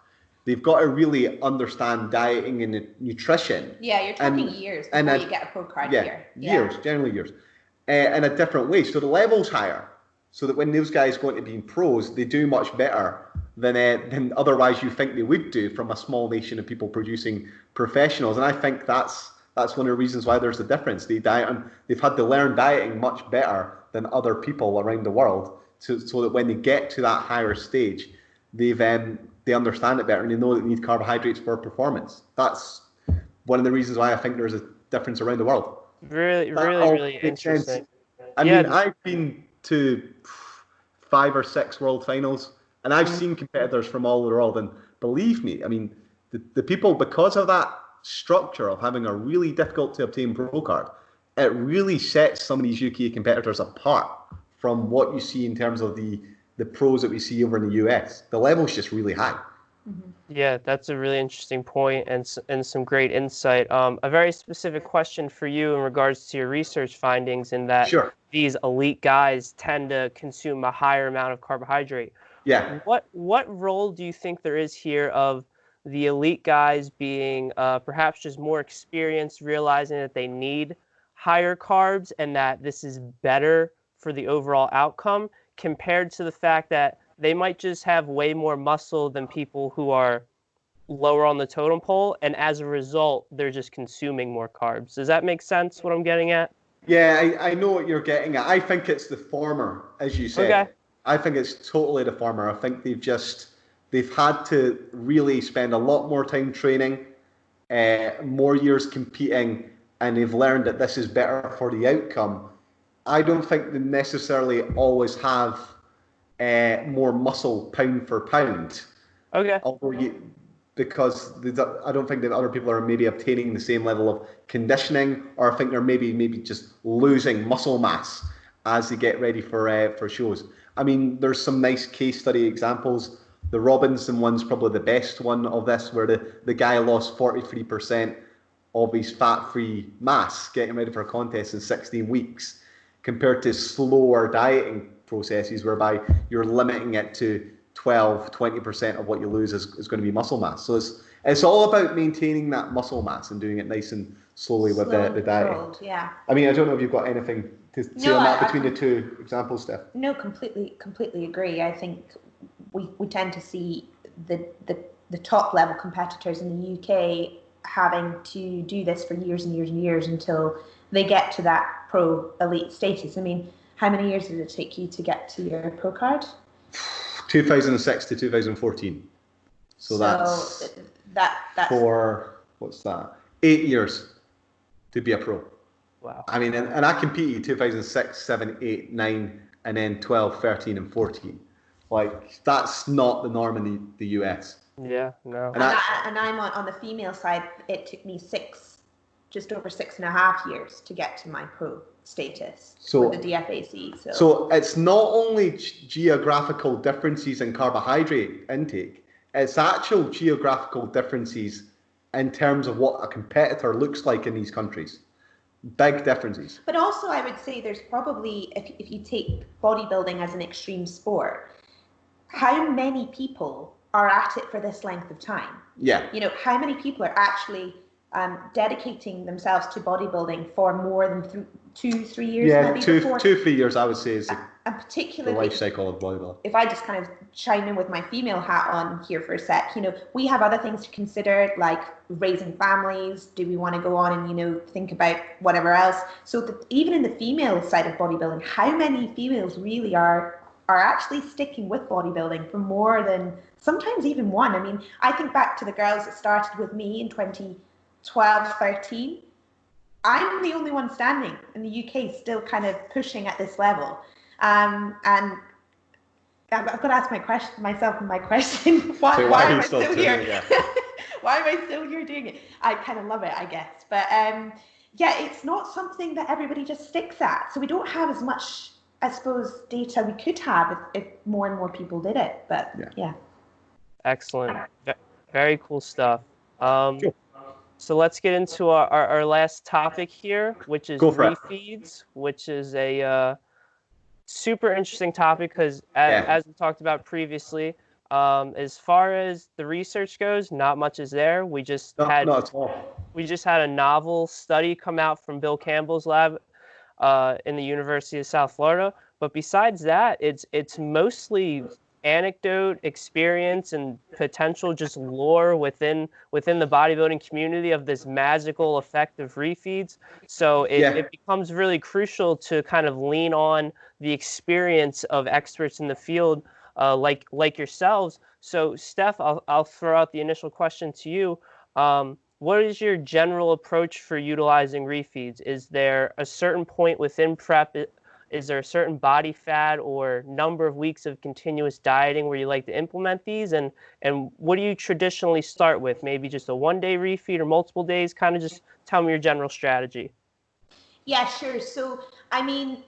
they've got to really understand dieting and nutrition. Yeah, you're talking years before you get a pro card here. Years, generally years, in a different way. So the level's higher, so that when those guys go into being pros, they do much better than otherwise you think they would do from a small nation of people producing professionals. And I think that's one of the reasons why there's a difference. They've had to learn dieting much better than other people around the world. So that when they get to that higher stage, they understand it better and they know that they need carbohydrates for performance. That's one of the reasons why I think there's a difference around the world. Really interesting. I mean, I've been to 5 or 6 world finals, and I've seen competitors from all over the world. And believe me, I mean, the people, because of that structure of having a really difficult to obtain pro card, it really sets some of these UK competitors apart from what you see in terms of the pros that we see over in the US. The level's just really high. Yeah, that's a really interesting point and some great insight. A very specific question for you in regards to your research findings, in that Sure. these elite guys tend to consume a higher amount of carbohydrate. Yeah. What role do you think there is here of the elite guys being perhaps just more experienced, realizing that they need higher carbs and that this is better for the overall outcome, compared to the fact that they might just have way more muscle than people who are lower on the totem pole, and as a result, they're just consuming more carbs? Does that make sense, what I'm getting at? Yeah, I know what you're getting at. I think it's the former, as you said. Okay. I think it's totally the former. I think they've had to really spend a lot more time training, more years competing, and they've learned that this is better for the outcome. I don't think they necessarily always have more muscle pound for pound. Okay. Because I don't think that other people are maybe obtaining the same level of conditioning, or I think they're maybe just losing muscle mass as they get ready for shows. I mean, there's some nice case study examples. The Robinson one's probably the best one of this, where the guy lost 43% of his fat-free mass getting ready for a contest in 16 weeks, compared to slower dieting processes whereby you're limiting it to 12-20% of what you lose is going to be muscle mass. So it's all about maintaining that muscle mass and doing it nice and slowly with the diet. Yeah. I mean, I don't know if you've got anything to say on that between the two examples, Steph. No, completely agree. I think we tend to see the top level competitors in the UK having to do this for years and years and years until they get to that pro elite status. I mean, how many years did it take you to get to your pro card? 2006 to 2014. So that's for, what's that? 8 years to be a pro. Wow. I mean, and I competed 2006, 7, 8, 9, and then 12, 13, and 14. Like, that's not the norm in the US. Yeah, no. And I'm on the female side. It took me just over 6.5 years to get to my pro status with the DFAC. So it's not only geographical differences in carbohydrate intake, it's actual geographical differences in terms of what a competitor looks like in these countries. Big differences. But also, I would say there's probably, if you take bodybuilding as an extreme sport, how many people are at it for this length of time? Yeah. You know, how many people are actually dedicating themselves to bodybuilding for more than 2-3 years? Yeah, maybe 2-3 years, I would say, is and particularly the life cycle of bodybuilding. If I just kind of chime in with my female hat on here for a sec, you know, we have other things to consider, like raising families. Do we want to go on and, you know, think about whatever else? So even in the female side of bodybuilding, how many females really are actually sticking with bodybuilding for more than sometimes even one? I mean, I think back to the girls that started with me in 2012, 13. I'm the only one standing in the UK still kind of pushing at this level. And I've got to ask myself my question. Why am I still here? Why am I still here doing it? I kind of love it, I guess. But yeah, it's not something that everybody just sticks at. So we don't have as much, I suppose, data we could have if more and more people did it. But yeah. Excellent. Very cool stuff. Sure. So let's get into our last topic here, which is refeeds, which is a super interesting topic because, as we talked about previously, as far as the research goes, not much is there. We just had a novel study come out from Bill Campbell's lab in the University of South Florida. But besides that, it's mostly anecdote, experience, and potential just lore within the bodybuilding community of this magical effect of refeeds. So it becomes really crucial to kind of lean on the experience of experts in the field, like yourselves. So Steff, I'll throw out the initial question to you. What is your general approach for utilizing refeeds? Is there a certain point within prep? Is there a certain body fat or number of weeks of continuous dieting where you like to implement these? And what do you traditionally start with? Maybe just a one-day refeed or multiple days? Kind of just tell me your general strategy. Yeah, sure. So, I mean,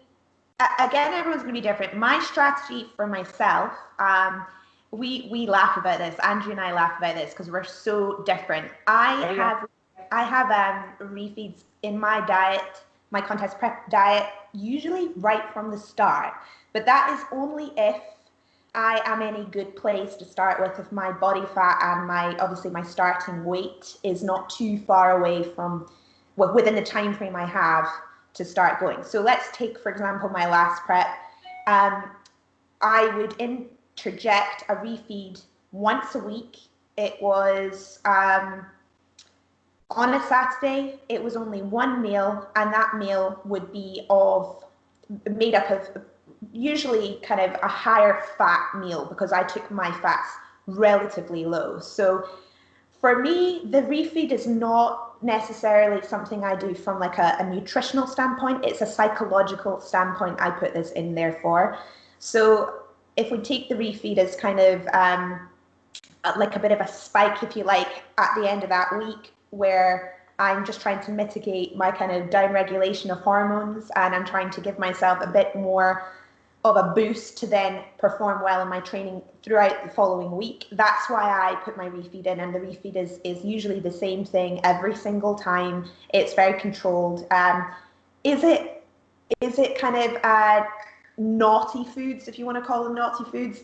Again, everyone's going to be different. My strategy for myself, we laugh about this. Andrew and I laugh about this because we're so different. I have refeeds in my diet, my contest prep diet, usually right from the start. But that is only if I am in a good place to start with, if my body fat and obviously my starting weight is not too far away from within the time frame I have to start going. So let's take, for example, my last prep. I would interject a refeed once a week. It was on a Saturday. It was only one meal, and that meal would be made up of usually kind of a higher fat meal because I took my fats relatively low. So for me, the refeed is not necessarily something I do from like a nutritional standpoint. It's a psychological standpoint I put this in there for. So if we take the refeed as kind of like a bit of a spike, if you like, at the end of that week, where I'm just trying to mitigate my kind of downregulation of hormones, and I'm trying to give myself a bit more of a boost to then perform well in my training throughout the following week. That's why I put my refeed in, and the refeed is usually the same thing every single time. It's very controlled. Is it kind of naughty foods, if you want to call them naughty foods?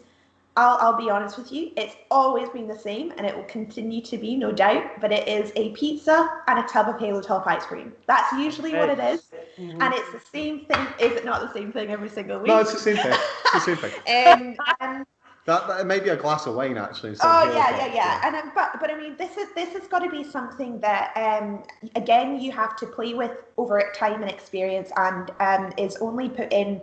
I'll be honest with you, it's always been the same, and it will continue to be, no doubt, but it is a pizza and a tub of Halo Top ice cream. That's usually what it is. Mm-hmm. And it's the same thing. Is it not the same thing every single week? No, it's the same thing. It's the same thing. That may be a glass of wine, actually. Yeah. And but I mean, this has got to be something that again, you have to play with over time and experience, and is only put in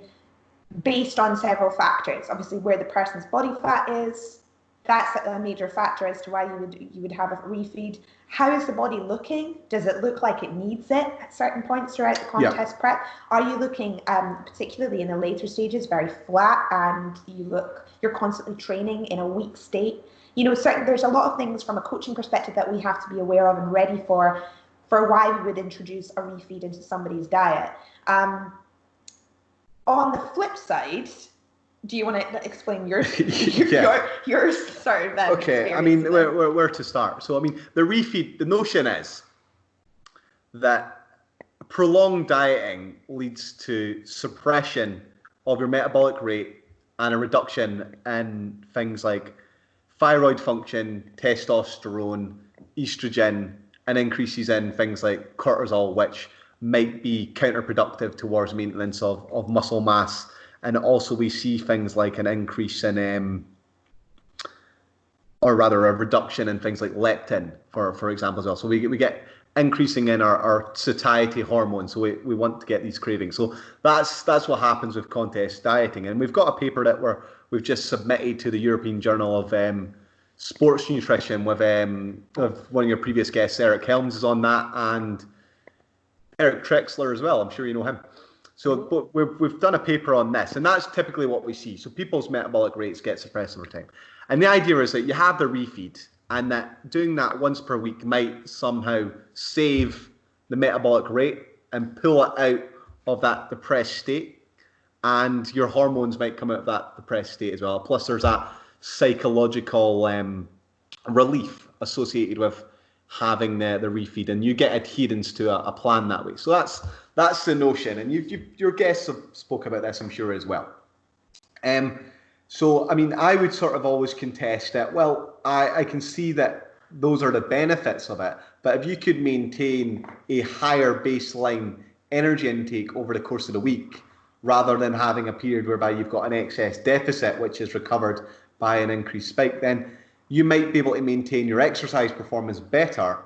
based on several factors. Obviously, where the person's body fat is, that's a major factor as to why you would have a refeed. How is the body looking? Does it look like it needs it at certain points throughout the contest prep? Are you looking, particularly in the later stages, very flat, and you're constantly training in a weak state? There's a lot of things from a coaching perspective that we have to be aware of and ready for why we would introduce a refeed into somebody's diet. On the flip side, do you want to explain your sort of okay, I mean, where to start? So, I mean, the refeed, the notion is that prolonged dieting leads to suppression of your metabolic rate and a reduction in things like thyroid function, testosterone, estrogen, and increases in things like cortisol, which might be counterproductive towards maintenance of muscle mass. And also we see things like an increase in, or rather a reduction in things like leptin, for example, as well. So we get increasing in our satiety hormone. So we want to get these cravings. So that's what happens with contest dieting. And we've got a paper that we've just submitted to the European Journal of Sports Nutrition with one of your previous guests, Eric Helms, is on that, and Eric Trexler as well. I'm sure you know him. So we've done a paper on this, and that's typically what we see. So people's metabolic rates get suppressed over time. And the idea is that you have the refeed, and that doing that once per week might somehow save the metabolic rate and pull it out of that depressed state. And your hormones might come out of that depressed state as well. Plus there's that psychological relief associated with having the refeed, and you get adherence to a plan that way. So that's the notion, and your guests have spoke about this, I'm sure, as well. So I mean, I would sort of always contest that. Well, I can see that those are the benefits of it, but if you could maintain a higher baseline energy intake over the course of the week, rather than having a period whereby you've got an excess deficit which is recovered by an increased spike, then you might be able to maintain your exercise performance better,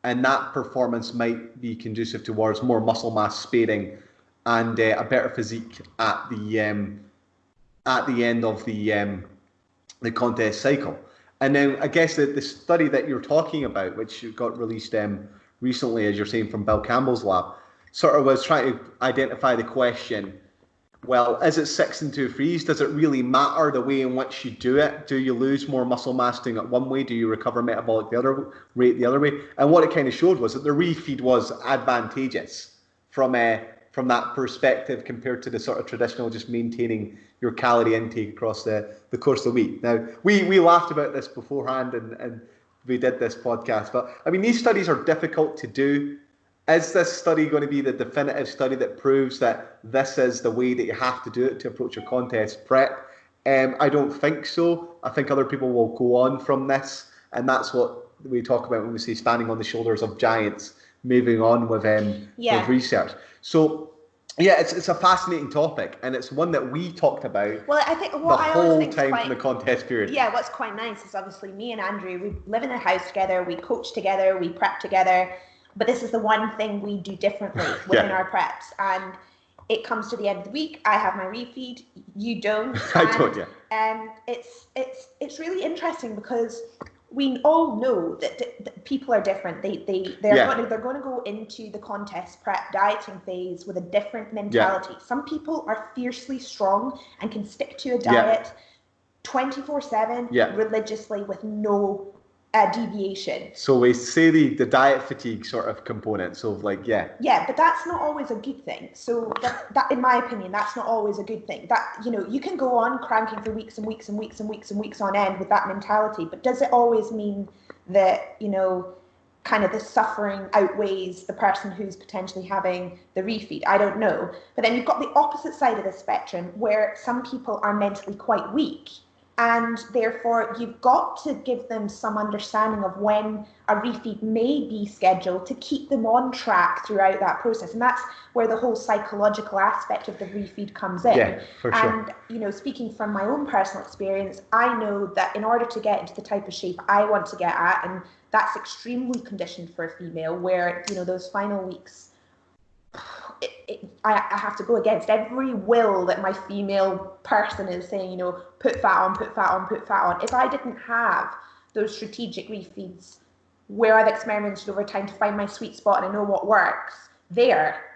and that performance might be conducive towards more muscle mass sparing and a better physique at the end of the contest cycle. And then I guess the study that you're talking about, which got released recently, as you're saying, from Bill Campbell's lab, sort of was trying to identify the question, well, is it 6 and 2 freeze? Does it really matter the way in which you do it? Do you lose more muscle mass doing it one way? Do you recover metabolic rate the other way? And what it kind of showed was that the refeed was advantageous from from that perspective compared to the sort of traditional just maintaining your calorie intake across the course of the week. Now, we laughed about this beforehand and we did this podcast, but I mean, these studies are difficult to do. Is this study going to be the definitive study that proves that this is the way that you have to do it to approach your contest prep? I don't think so. I think other people will go on from this, and that's what we talk about when we say standing on the shoulders of giants, moving on with research. So, yeah, it's a fascinating topic, and it's one that we talked about I think the whole time from the contest period. Yeah, what's quite nice is obviously me and Andrew, we live in a house together, we coach together, we prep together, but this is the one thing we do differently within our preps. And it comes to the end of the week, I have my refeed, you don't. I don't, yeah. And it's really interesting because we all know that people are different. They're going to go into the contest prep dieting phase with a different mentality. Some people are fiercely strong and can stick to a diet 24/7 religiously with no deviation. So we say the diet fatigue sort of component. So but that's not always a good thing. So that in my opinion, that's not always a good thing. That, you know, you can go on cranking for weeks and weeks and weeks and weeks and weeks on end with that mentality, but does it always mean that, you know, kind of the suffering outweighs the person who's potentially having the refeed? I don't know. But then you've got the opposite side of the spectrum where some people are mentally quite weak. And therefore, you've got to give them some understanding of when a refeed may be scheduled to keep them on track throughout that process. And that's where the whole psychological aspect of the refeed comes in. Yeah, for sure. And, you know, speaking from my own personal experience, I know that in order to get into the type of shape I want to get at, and that's extremely conditioned for a female, where, you know, those final weeks, I have to go against every will that my female person is saying, you know, put fat on, put fat on, put fat on. If I didn't have those strategic refeeds where I've experimented over time to find my sweet spot and I know what works,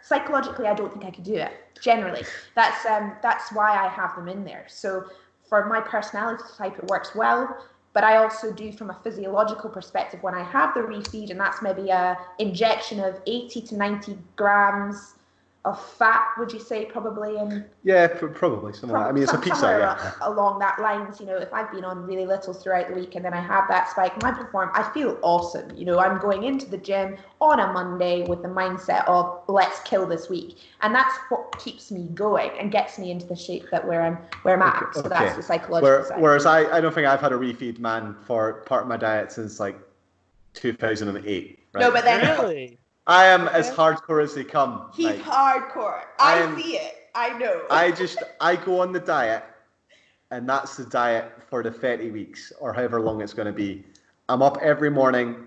psychologically, I don't think I could do it. Generally, that's why I have them in there. So for my personality type, it works well. But I also do, from a physiological perspective, when I have the refeed, and that's maybe a injection of 80 to 90 grams of fat, would you say, probably? And probably something like that. I mean, it's a pizza, along that lines, you know, if I've been on really little throughout the week and then I have that spike, I feel awesome. You know, I'm going into the gym on a Monday with the mindset of let's kill this week, and that's what keeps me going and gets me into the shape that where I'm at. So that's the psychological side. Whereas I don't think I've had a refeed, man, for part of my diet since like 2008. Right? No, but then really. I am as hardcore as they come. He's hardcore. I see it. I know. I go on the diet, and that's the diet for the 30 weeks or however long it's going to be. I'm up every morning.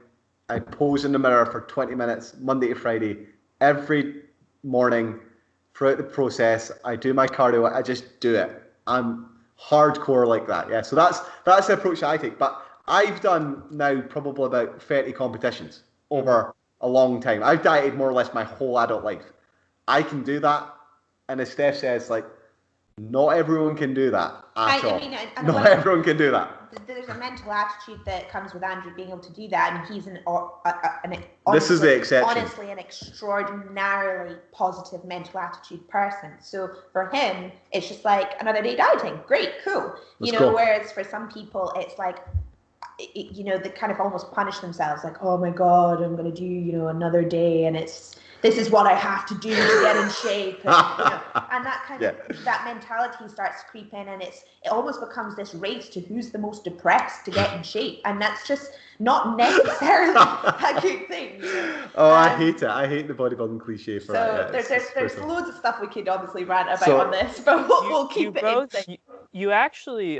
I pose in the mirror for 20 minutes, Monday to Friday, every morning throughout the process. I do my cardio. I just do it. I'm hardcore like that. Yeah. So that's the approach that I take. But I've done now probably about 30 competitions over a long time. I've dieted more or less my whole adult life. I can do that, and as Steph says, like, not everyone can do that at all. Not everyone can do that. There's a mental attitude that comes with Andrew being able to do that, and he's this is the exception. Honestly, an extraordinarily positive mental attitude person. So for him, it's just like another day dieting. Great, cool. Let's go. Whereas for some people, it's like, you know, they kind of almost punish themselves, like, oh my God, I'm going to do, you know, another day, and this is what I have to do to get in shape, and, you know, and that kind of, that mentality starts to creep in, and it almost becomes this race to who's the most depressed to get in shape, and that's just not necessarily a good thing. You know? Oh, I hate it. I hate the bodybuilding cliche for that. So there's loads of stuff we could obviously rant about on this, but we'll keep it. You actually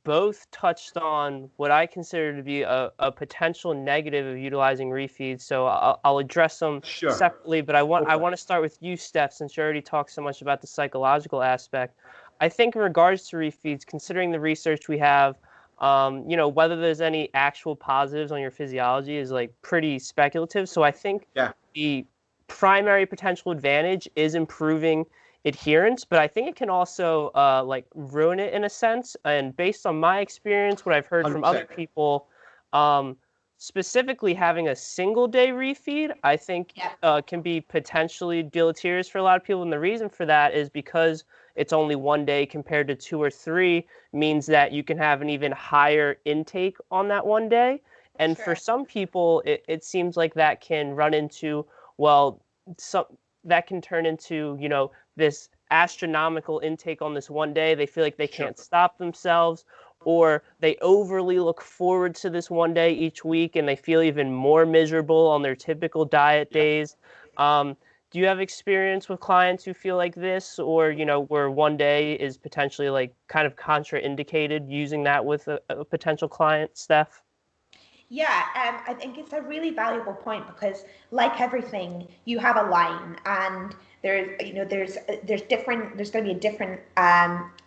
both touched on what I consider to be a potential negative of utilizing refeeds. So I'll address them separately, but I want to start with you, Steph, since you already talked so much about the psychological aspect. I think in regards to refeeds, considering the research we have, you know, whether there's any actual positives on your physiology is like pretty speculative. So I think the primary potential advantage is improving adherence, but I think it can also like ruin it in a sense. And based on my experience, what I've heard 100%. From other people, specifically having a single day refeed, I think can be potentially deleterious for a lot of people. And the reason for that is because it's only 1 day compared to 2 or 3 means that you can have an even higher intake on that 1 day. And for some people, it seems like that can run into, well, that can turn into, this astronomical intake on this 1 day. They feel like they can't stop themselves, or they overly look forward to this 1 day each week and they feel even more miserable on their typical diet days. Do you have experience with clients who feel like this, or, where 1 day is potentially like kind of contraindicated, using that with a potential client, Steff? Yeah, I think it's a really valuable point because, like everything, you have a line, and there's going to be a different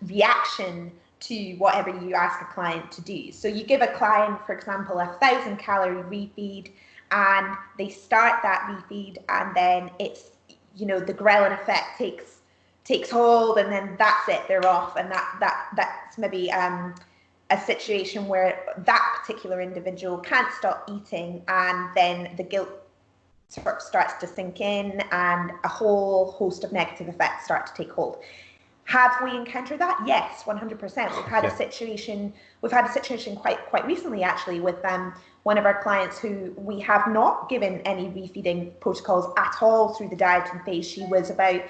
reaction to whatever you ask a client to do. So you give a client, for example, 1,000-calorie refeed, and they start that refeed, and then it's, the ghrelin effect takes hold, and then that's it, they're off, and that's maybe a situation where that particular individual can't stop eating, and then the guilt sort of starts to sink in, and a whole host of negative effects start to take hold. Have we encountered that? Yes, 100%. We've had a situation quite recently, actually, with one of our clients who we have not given any refeeding protocols at all through the dieting phase. She was about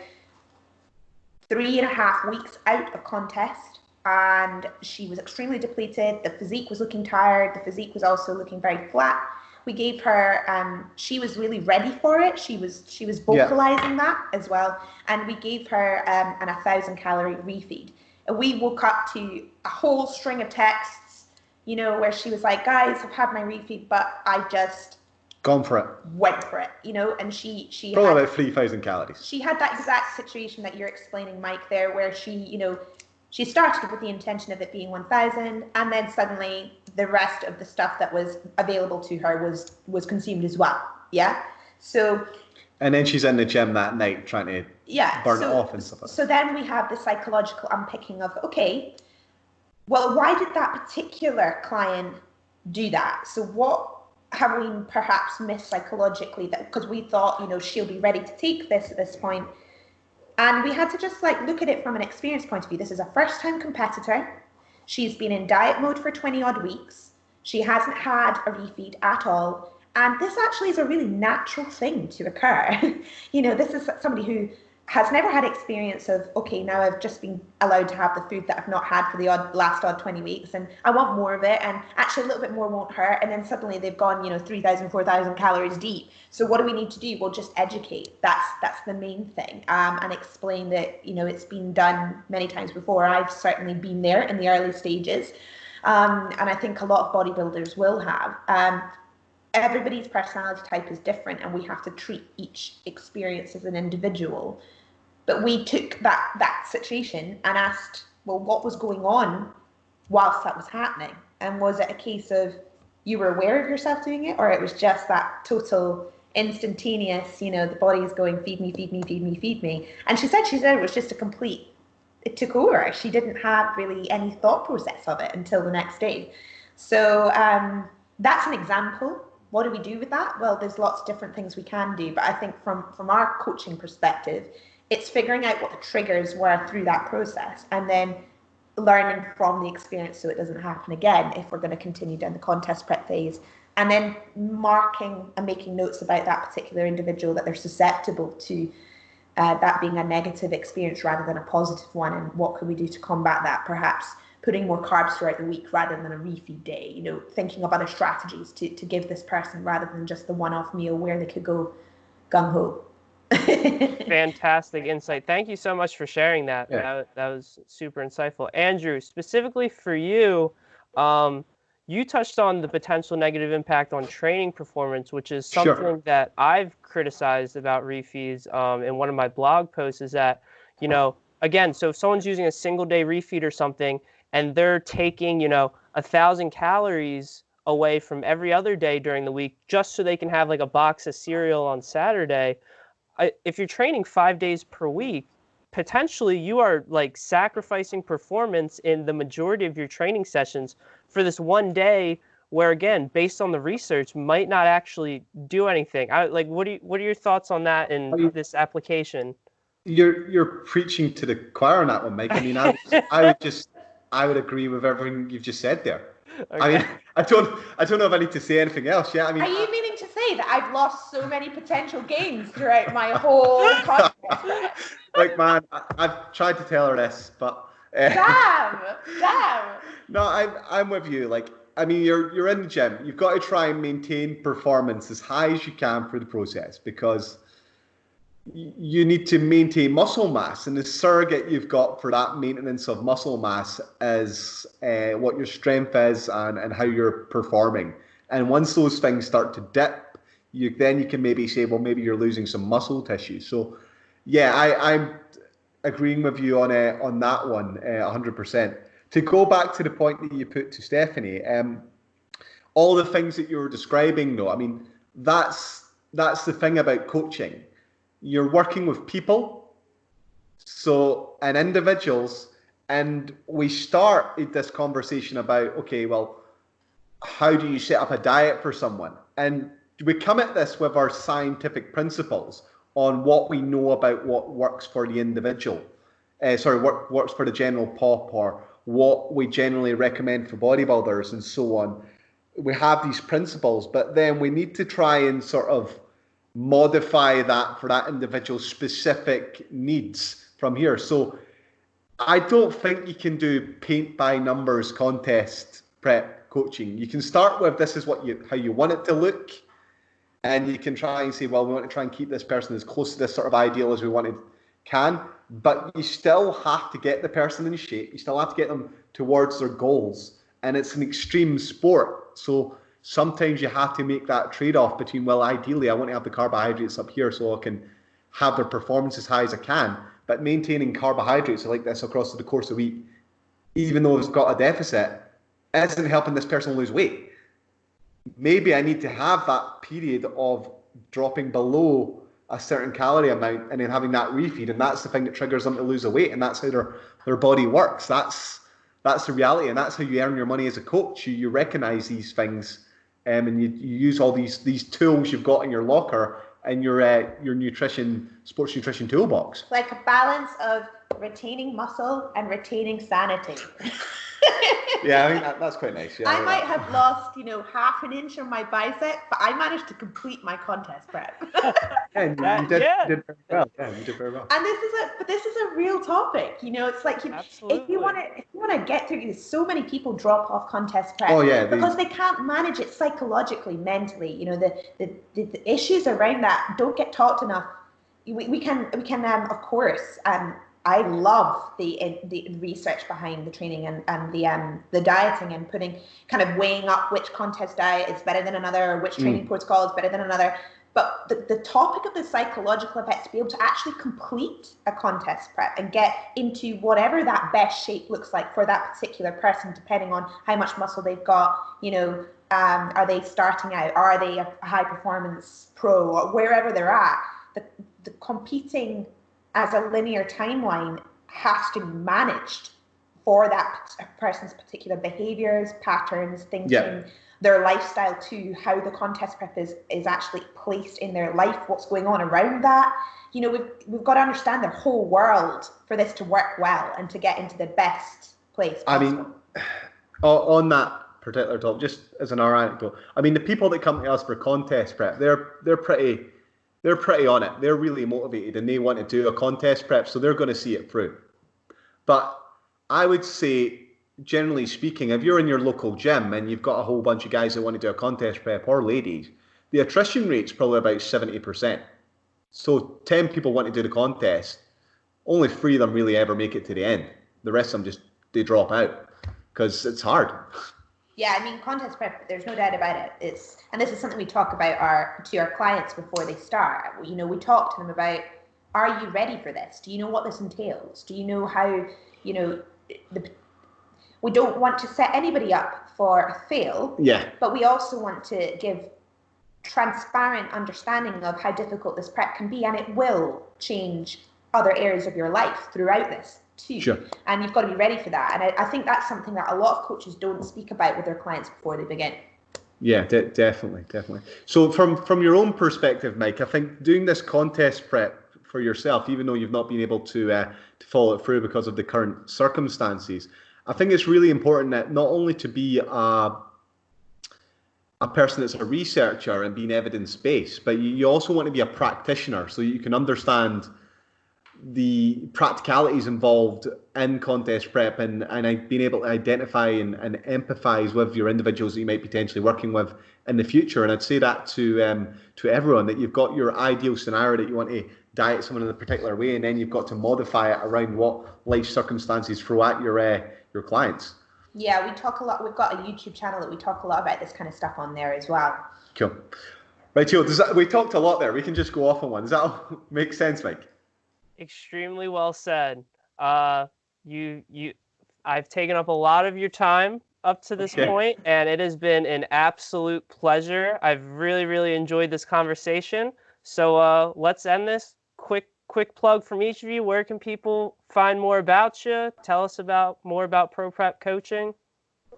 3.5 weeks out of contest, and she was extremely depleted. The physique was looking tired. The physique was also looking very flat. We gave her, she was really ready for it. She was vocalizing that as well. And we gave her an 1,000-calorie refeed. And we woke up to a whole string of texts, where she was like, guys, I've had my refeed, but I just gone for it. Went for it, and she probably about 3,000 calories. She had that exact situation that you're explaining, Mike, there, where she started with the intention of it being 1,000, and then suddenly the rest of the stuff that was available to her was consumed as well. Yeah. So. And then she's in the gym that night trying to burn it off and stuff like that. So then we have the psychological unpicking of, okay, well, why did that particular client do that? So what have we perhaps missed psychologically, that because we thought, she'll be ready to take this at this point. And we had to just look at it from an experience point of view. This is a first-time competitor. She's been in diet mode for 20-odd weeks. She hasn't had a refeed at all. And this actually is a really natural thing to occur. This is somebody who has never had experience of, okay, now I've just been allowed to have the food that I've not had for the last 20 weeks, and I want more of it, and actually a little bit more won't hurt, and then suddenly they've gone, 3,000, 4,000 calories deep. So what do we need to do? Well, just educate. That's the main thing, and explain that, it's been done many times before. I've certainly been there in the early stages, and I think a lot of bodybuilders will have. Everybody's personality type is different, and we have to treat each experience as an individual. But we took that situation and asked, well, what was going on whilst that was happening? And was it a case of you were aware of yourself doing it, or it was just that total instantaneous, the body is going, feed me, feed me, feed me, feed me. And she said it was just it took over. She didn't have really any thought process of it until the next day. So that's an example. What do we do with that? Well, there's lots of different things we can do. But I think from our coaching perspective, it's figuring out what the triggers were through that process, and then learning from the experience so it doesn't happen again if we're going to continue down the contest prep phase, and then marking and making notes about that particular individual, that they're susceptible to that being a negative experience rather than a positive one, and what can we do to combat that, perhaps putting more carbs throughout the week rather than a refeed day, thinking of other strategies to give this person rather than just the one-off meal where they could go gung-ho. Fantastic insight. Thank you so much for sharing that. Yeah. That was super insightful. Andrew, specifically for you, you touched on the potential negative impact on training performance, which is something that I've criticized about refeeds in one of my blog posts, is that, again, so if someone's using a single day refeed or something, and they're taking, 1,000 calories away from every other day during the week just so they can have a box of cereal on Saturday, if you're training 5 days per week, potentially you are sacrificing performance in the majority of your training sessions for this 1 day where again, based on the research, might not actually do anything. What are your thoughts on that in this application? You're preaching to the choir on that one, Mike. I mean, I would agree with everything you've just said there. Okay. I mean, I don't know if I need to say anything else. Yeah, I mean, are you meaning to say that I've lost so many potential gains throughout my whole contest? Like, man, I've tried to tell her this, but damn. No, I'm with you. Like, I mean, you're in the gym. You've got to try and maintain performance as high as you can through the process, because you need to maintain muscle mass, and the surrogate you've got for that maintenance of muscle mass is what your strength is and how you're performing. And once those things start to dip, you can maybe say, well, maybe you're losing some muscle tissue. So, yeah, I'm agreeing with you on that one 100%. To go back to the point that you put to Stephanie, all the things that you were describing, though, I mean, that's the thing about coaching. You're working with people, and individuals, and we start this conversation about, okay, well, how do you set up a diet for someone? And we come at this with our scientific principles on what we know about what works for the individual. What works for the general pop, or what we generally recommend for bodybuilders and so on. We have these principles, but then we need to try and sort of modify that for that individual's specific needs from here. So I don't think you can do paint by numbers contest prep coaching. You can start with, this is how you want it to look, and you can try and say, well, we want to try and keep this person as close to this sort of ideal as we can, but you still have to get the person in shape. You still have to get them towards their goals, and it's an extreme sport. So sometimes you have to make that trade-off between, well, ideally, I want to have the carbohydrates up here so I can have their performance as high as I can, but maintaining carbohydrates like this across the course of a week, even though it's got a deficit, isn't helping this person lose weight. Maybe I need to have that period of dropping below a certain calorie amount and then having that refeed, and that's the thing that triggers them to lose the weight, and that's how their body works. That's the reality, and that's how you earn your money as a coach. You recognize these things, and you use all these tools you've got in your locker and your sports nutrition toolbox. Like a balance of retaining muscle and retaining sanity. Yeah, I think that's quite nice. Yeah, I might have lost, half an inch on my bicep, but I managed to complete my contest prep. You did very well. Yeah, you did very well. And this is a real topic. It's like if you want to get through, so many people drop off contest prep. Oh yeah, because they can't manage it psychologically, mentally. The issues around that don't get talked enough. We can of course. I love the research behind the training and the dieting, and kind of weighing up which contest diet is better than another, or which training protocol is better than another. But the topic of the psychological effects, to be able to actually complete a contest prep and get into whatever that best shape looks like for that particular person, depending on how much muscle they've got, are they starting out, are they a high performance pro, or wherever they're at, the competing as a linear timeline has to be managed for that person's particular behaviors, patterns, thinking, their lifestyle too, how the contest prep is actually placed in their life, what's going on around that. We've got to understand their whole world for this to work well and to get into the best place possible. I mean, on that particular topic, just as an anecdote, I mean, the people that come to us for contest prep, they're pretty on it. They're really motivated and they want to do a contest prep, so they're going to see it through. But I would say, generally speaking, if you're in your local gym and you've got a whole bunch of guys that want to do a contest prep, or ladies, the attrition rate's probably about 70%. So 10 people want to do the contest, only 3 of them really ever make it to the end. The rest of them they drop out because it's hard. Yeah, I mean, contest prep, there's no doubt about it. And this is something we talk about to our clients before they start. We talk to them about, are you ready for this? Do you know what this entails? Do you know how, we don't want to set anybody up for a fail. Yeah. But we also want to give transparent understanding of how difficult this prep can be, and it will change other areas of your life throughout this too. Sure. And you've got to be ready for that. And I think that's something that a lot of coaches don't speak about with their clients before they begin. Yeah, definitely. So from your own perspective, Mike, I think doing this contest prep for yourself, even though you've not been able to follow it through because of the current circumstances, I think it's really important that not only to be a person that's a researcher and being evidence-based, but you also want to be a practitioner so you can understand the practicalities involved in contest prep and being able to identify and empathize with your individuals that you might potentially working with in the future. And I'd say that to everyone, that you've got your ideal scenario that you want to diet someone in a particular way, and then you've got to modify it around what life circumstances throw at your clients. Yeah, we talk a lot. We've got a YouTube channel that we talk a lot about this kind of stuff on there as well. Cool. Right, Joe, we talked a lot there. We can just go off on one. Does that all make sense, Mike? Extremely well said. I've taken up a lot of your time up to this point, and it has been an absolute pleasure. I've really, really enjoyed this conversation. So let's end this. Quick plug from each of you. Where can people find more about you? Tell us more about Pro Prep Coaching.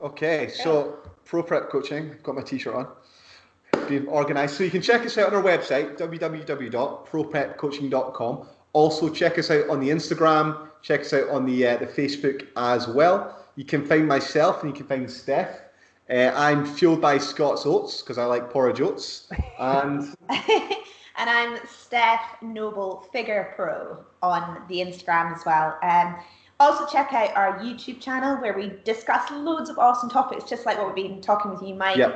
Okay, so Pro Prep Coaching, I've got my t-shirt on, being organized. So you can check us out on our website, www.proprepcoaching.com. Also check us out on the Instagram, check us out on the Facebook as well. You can find myself and you can find Steff. I'm fueled by Scott's Oats because I like porridge oats. And and I'm Steff Noble Figure Pro on the Instagram as well. Also check out our YouTube channel where we discuss loads of awesome topics, just like what we've been talking with you, Mike. Yep.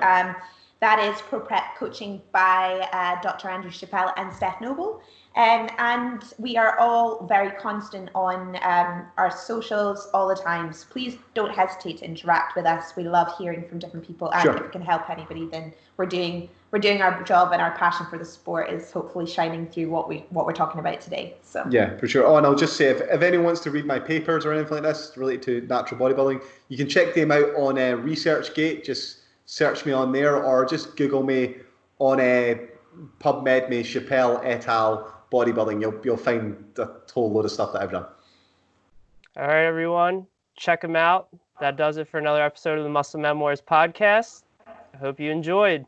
That is Pro Prep Coaching by Dr. Andrew Chappell and Steff Noble. And we are all very constant on our socials all the time. So please don't hesitate to interact with us. We love hearing from different people. And if we can help anybody, then we're doing our job, and our passion for the sport is hopefully shining through what we're talking about today. So yeah, for sure. Oh, and I'll just say, if anyone wants to read my papers or anything like this related to natural bodybuilding, you can check them out on ResearchGate. Just search me on there, or just Google me on PubMed me Chappell et al. Bodybuilding. You'll find a whole load of stuff that I've done. All right, everyone, check them out. That does it for another episode of the Muscle Memoirs podcast. I hope you enjoyed.